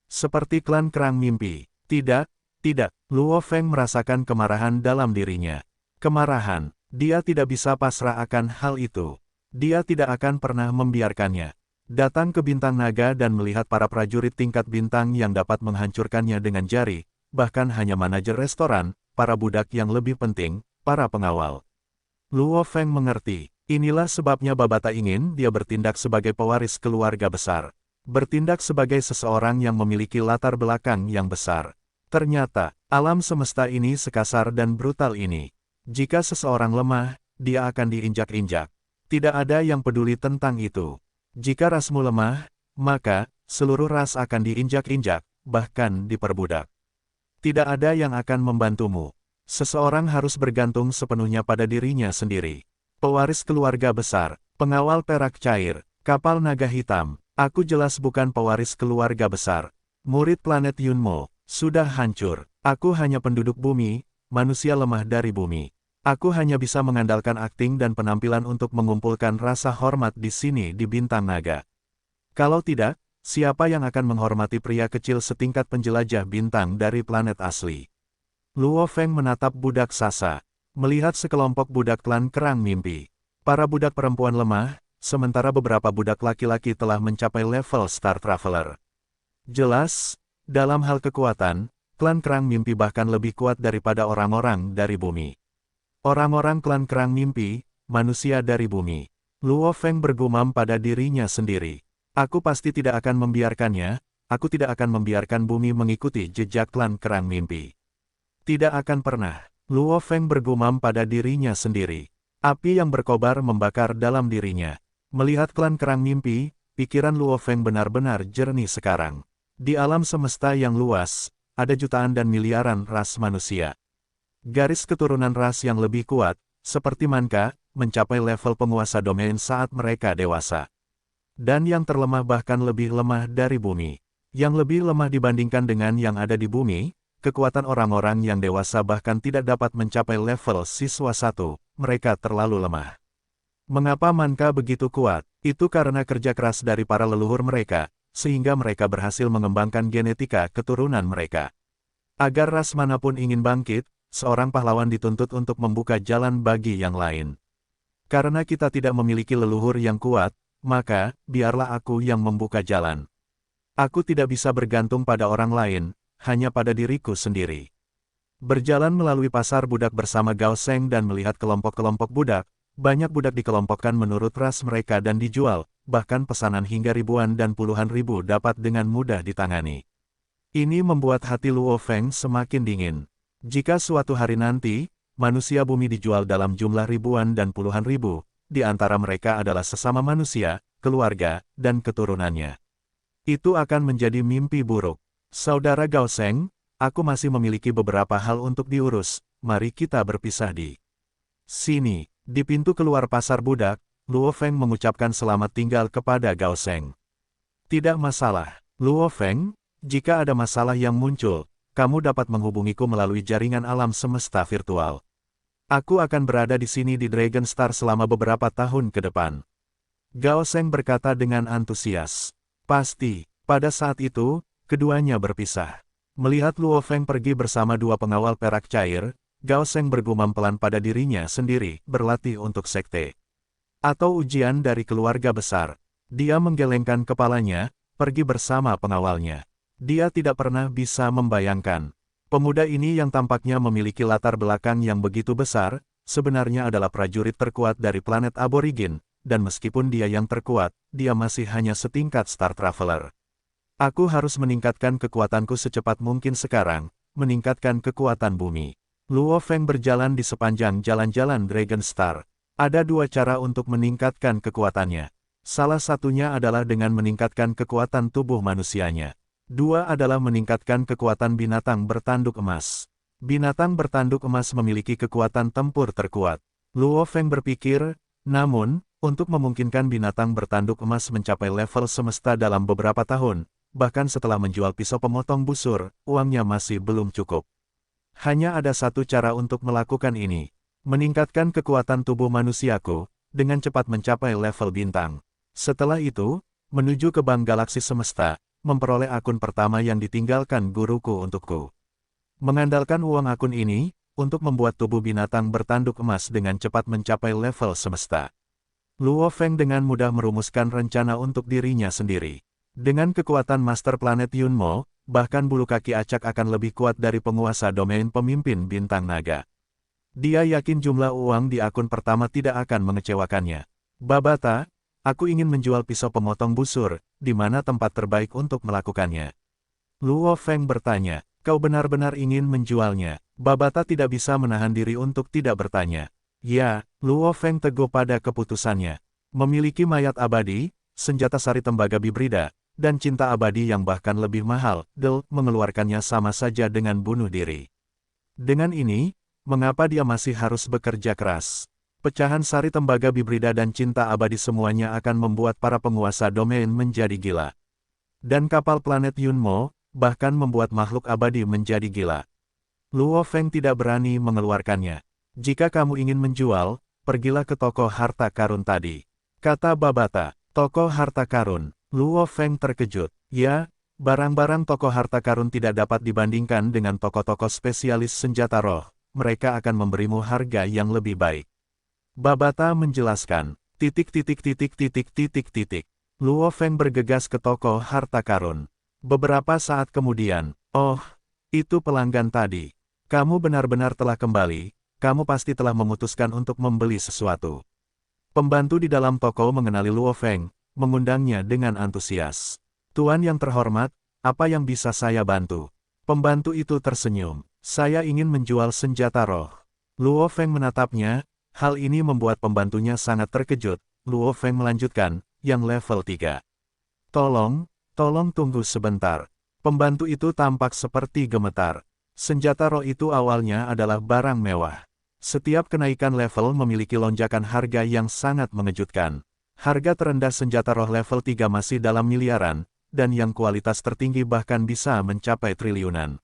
Seperti klan Kerang Mimpi. Tidak, Luo Feng merasakan kemarahan dalam dirinya. Kemarahan, dia tidak bisa pasrah akan hal itu. Dia tidak akan pernah membiarkannya. Datang ke bintang naga dan melihat para prajurit tingkat bintang yang dapat menghancurkannya dengan jari, bahkan hanya manajer restoran, para budak yang lebih penting, para pengawal. Luo Feng mengerti, inilah sebabnya Babata ingin dia bertindak sebagai pewaris keluarga besar. Bertindak sebagai seseorang yang memiliki latar belakang yang besar. Ternyata, alam semesta ini sekasar dan brutal ini. Jika seseorang lemah, dia akan diinjak-injak. Tidak ada yang peduli tentang itu. Jika rasmu lemah, maka seluruh ras akan diinjak-injak, bahkan diperbudak. Tidak ada yang akan membantumu. Seseorang harus bergantung sepenuhnya pada dirinya sendiri. Pewaris keluarga besar, pengawal perak cair, kapal naga hitam, aku jelas bukan pewaris keluarga besar. Murid planet Yunmo, sudah hancur. Aku hanya penduduk bumi, manusia lemah dari bumi. Aku hanya bisa mengandalkan akting dan penampilan untuk mengumpulkan rasa hormat di sini di bintang naga. Kalau tidak, siapa yang akan menghormati pria kecil setingkat penjelajah bintang dari planet asli? Luo Feng menatap budak Sasa, melihat sekelompok budak klan Kerang Mimpi. Para budak perempuan lemah, sementara beberapa budak laki-laki telah mencapai level Star Traveler. Jelas, dalam hal kekuatan, klan Kerang Mimpi bahkan lebih kuat daripada orang-orang dari bumi. Orang-orang klan Kerang Mimpi, manusia dari bumi. Luo Feng bergumam pada dirinya sendiri. Aku pasti tidak akan membiarkannya, aku tidak akan membiarkan bumi mengikuti jejak klan Kerang Mimpi. Tidak akan pernah. Luo Feng bergumam pada dirinya sendiri. Api yang berkobar membakar dalam dirinya. Melihat klan Kerang Mimpi, pikiran Luo Feng benar-benar jernih sekarang. Di alam semesta yang luas, ada jutaan dan miliaran ras manusia. Garis keturunan ras yang lebih kuat, seperti Manka, mencapai level penguasa domain saat mereka dewasa. Dan yang terlemah bahkan lebih lemah dari bumi. Yang lebih lemah dibandingkan dengan yang ada di bumi, kekuatan orang-orang yang dewasa bahkan tidak dapat mencapai level siswa 1, mereka terlalu lemah. Mengapa Manka begitu kuat? Itu karena kerja keras dari para leluhur mereka, sehingga mereka berhasil mengembangkan genetika keturunan mereka. Agar ras manapun ingin bangkit, seorang pahlawan dituntut untuk membuka jalan bagi yang lain. Karena kita tidak memiliki leluhur yang kuat, maka, biarlah aku yang membuka jalan. Aku tidak bisa bergantung pada orang lain, hanya pada diriku sendiri. Berjalan melalui pasar budak bersama Gao Sheng dan melihat kelompok-kelompok budak, banyak budak dikelompokkan menurut ras mereka dan dijual, bahkan pesanan hingga ribuan dan puluhan ribu dapat dengan mudah ditangani. Ini membuat hati Luo Feng semakin dingin. Jika suatu hari nanti, manusia bumi dijual dalam jumlah ribuan dan puluhan ribu, di antara mereka adalah sesama manusia, keluarga, dan keturunannya. Itu akan menjadi mimpi buruk. Saudara Gao Sheng, aku masih memiliki beberapa hal untuk diurus, mari kita berpisah di sini. Di pintu keluar pasar budak, Luo Feng mengucapkan selamat tinggal kepada Gao Sheng. Tidak masalah, Luo Feng, jika ada masalah yang muncul, kamu dapat menghubungiku melalui jaringan alam semesta virtual. Aku akan berada di sini di Dragon Star selama beberapa tahun ke depan. Gao Sheng berkata dengan antusias. Pasti, pada saat itu, keduanya berpisah. Melihat Luo Feng pergi bersama dua pengawal perak cair, Gao Sheng bergumam pelan pada dirinya sendiri, berlatih untuk sekte. Atau ujian dari keluarga besar. Dia menggelengkan kepalanya, pergi bersama pengawalnya. Dia tidak pernah bisa membayangkan. Pemuda ini yang tampaknya memiliki latar belakang yang begitu besar, sebenarnya adalah prajurit terkuat dari planet aborigin, dan meskipun dia yang terkuat, dia masih hanya setingkat Star Traveler. Aku harus meningkatkan kekuatanku secepat mungkin sekarang, meningkatkan kekuatan bumi. Luo Feng berjalan di sepanjang jalan-jalan Dragon Star. Ada dua cara untuk meningkatkan kekuatannya. Salah satunya adalah dengan meningkatkan kekuatan tubuh manusianya. Dua adalah meningkatkan kekuatan binatang bertanduk emas. Binatang bertanduk emas memiliki kekuatan tempur terkuat. Luo Feng berpikir, namun, untuk memungkinkan binatang bertanduk emas mencapai level semesta dalam beberapa tahun, bahkan setelah menjual pisau pemotong busur, uangnya masih belum cukup. Hanya ada satu cara untuk melakukan ini. Meningkatkan kekuatan tubuh manusiaku, dengan cepat mencapai level bintang. Setelah itu, menuju ke bank galaksi semesta, memperoleh akun pertama yang ditinggalkan guruku untukku. Mengandalkan uang akun ini, untuk membuat tubuh binatang bertanduk emas dengan cepat mencapai level semesta. Luo Feng dengan mudah merumuskan rencana untuk dirinya sendiri. Dengan kekuatan Master Planet Yunmo, bahkan bulu kaki acak akan lebih kuat dari penguasa domain pemimpin bintang naga. Dia yakin jumlah uang di akun pertama tidak akan mengecewakannya. Babata, aku ingin menjual pisau pemotong busur, di mana tempat terbaik untuk melakukannya? Luo Feng bertanya, kau benar-benar ingin menjualnya? Babata tidak bisa menahan diri untuk tidak bertanya. Ya, Luo Feng teguh pada keputusannya. Memiliki mayat abadi, senjata sari tembaga bibrida, dan cinta abadi yang bahkan lebih mahal, mengeluarkannya sama saja dengan bunuh diri. Dengan ini, mengapa dia masih harus bekerja keras? Pecahan sari tembaga bibrida dan cinta abadi semuanya akan membuat para penguasa domain menjadi gila. Dan kapal planet Yunmo, bahkan membuat makhluk abadi menjadi gila. Luo Feng tidak berani mengeluarkannya. Jika kamu ingin menjual, pergilah ke toko harta karun tadi. Kata Babata, toko harta karun. Luo Feng terkejut. Ya, barang-barang toko harta karun tidak dapat dibandingkan dengan toko-toko spesialis senjata roh. Mereka akan memberimu harga yang lebih baik. Babata menjelaskan. Luo Feng bergegas ke toko harta karun. Beberapa saat kemudian, oh, itu pelanggan tadi. Kamu benar-benar telah kembali, kamu pasti telah memutuskan untuk membeli sesuatu. Pembantu di dalam toko mengenali Luo Feng, mengundangnya dengan antusias. Tuan yang terhormat, apa yang bisa saya bantu? Pembantu itu tersenyum. Saya ingin menjual senjata roh. Luo Feng menatapnya, hal ini membuat pembantunya sangat terkejut. Luo Feng melanjutkan, yang level 3. Tolong tunggu sebentar. Pembantu itu tampak seperti gemetar. Senjata roh itu awalnya adalah barang mewah. Setiap kenaikan level memiliki lonjakan harga yang sangat mengejutkan. Harga terendah senjata roh level 3 masih dalam miliaran, dan yang kualitas tertinggi bahkan bisa mencapai triliunan.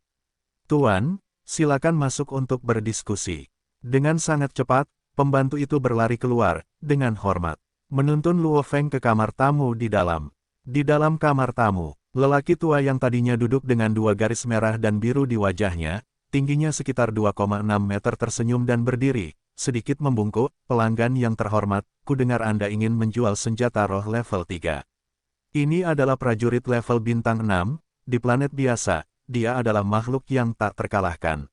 Tuan, silakan masuk untuk berdiskusi. Dengan sangat cepat, Pembantu itu berlari keluar, dengan hormat. Menuntun Luo Feng ke kamar tamu di dalam. Di dalam kamar tamu, lelaki tua yang tadinya duduk dengan dua garis merah dan biru di wajahnya, tingginya sekitar 2,6 meter tersenyum dan berdiri, sedikit membungkuk, pelanggan yang terhormat, ku dengar Anda ingin menjual senjata roh level 3. Ini adalah prajurit level bintang 6, di planet biasa, dia adalah makhluk yang tak terkalahkan.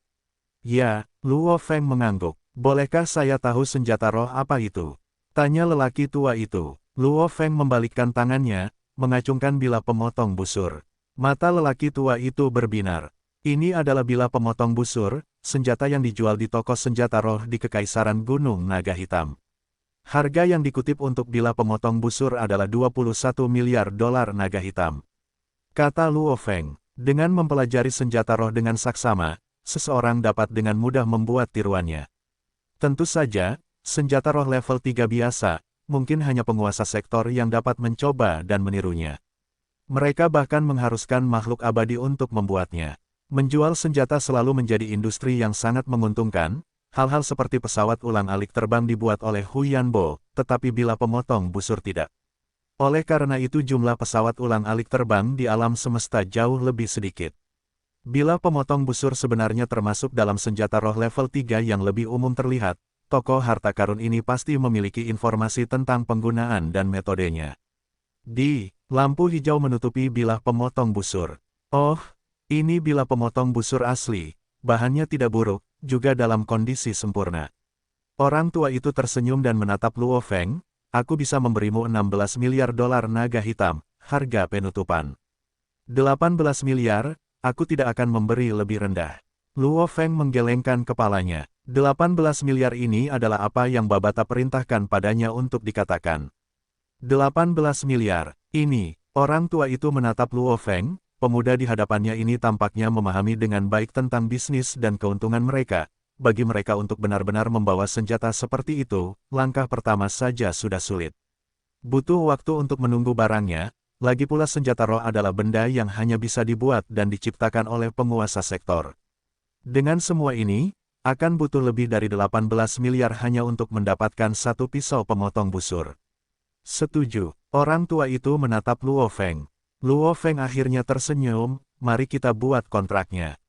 Ya, Luo Feng mengangguk. Bolehkah saya tahu senjata roh apa itu? Tanya lelaki tua itu. Luo Feng membalikkan tangannya, mengacungkan bilah pemotong busur. Mata lelaki tua itu berbinar. Ini adalah bilah pemotong busur, senjata yang dijual di toko senjata roh di Kekaisaran Gunung Naga Hitam. Harga yang dikutip untuk bilah pemotong busur adalah 21 miliar dolar naga hitam. Kata Luo Feng, dengan mempelajari senjata roh dengan saksama, seseorang dapat dengan mudah membuat tiruannya. Tentu saja, senjata roh level 3 biasa, mungkin hanya penguasa sektor yang dapat mencoba dan menirunya. Mereka bahkan mengharuskan makhluk abadi untuk membuatnya. Menjual senjata selalu menjadi industri yang sangat menguntungkan, hal-hal seperti pesawat ulang-alik terbang dibuat oleh Huyan Bo, tetapi bilah pemotong busur tidak. Oleh karena itu jumlah pesawat ulang-alik terbang di alam semesta jauh lebih sedikit. Bilah pemotong busur sebenarnya termasuk dalam senjata roh level 3 yang lebih umum terlihat, tokoh harta karun ini pasti memiliki informasi tentang penggunaan dan metodenya. Lampu hijau menutupi bilah pemotong busur. Oh, ini bilah pemotong busur asli, bahannya tidak buruk, juga dalam kondisi sempurna. Orang tua itu tersenyum dan menatap Luo Feng, aku bisa memberimu 16 miliar dolar naga hitam, harga penutupan. 18 miliar, aku tidak akan memberi lebih rendah. Luo Feng menggelengkan kepalanya. 18 miliar ini adalah apa yang Babata perintahkan padanya untuk dikatakan. 18 miliar, ini, orang tua itu menatap Luo Feng, pemuda di hadapannya ini tampaknya memahami dengan baik tentang bisnis dan keuntungan mereka. Bagi mereka untuk benar-benar membawa senjata seperti itu, langkah pertama saja sudah sulit. Butuh waktu untuk menunggu barangnya. Lagi pula senjata roh adalah benda yang hanya bisa dibuat dan diciptakan oleh penguasa sektor. Dengan semua ini, akan butuh lebih dari 18 miliar hanya untuk mendapatkan satu pisau pemotong busur. Setuju, orang tua itu menatap Luo Feng. Luo Feng akhirnya tersenyum, mari kita buat kontraknya.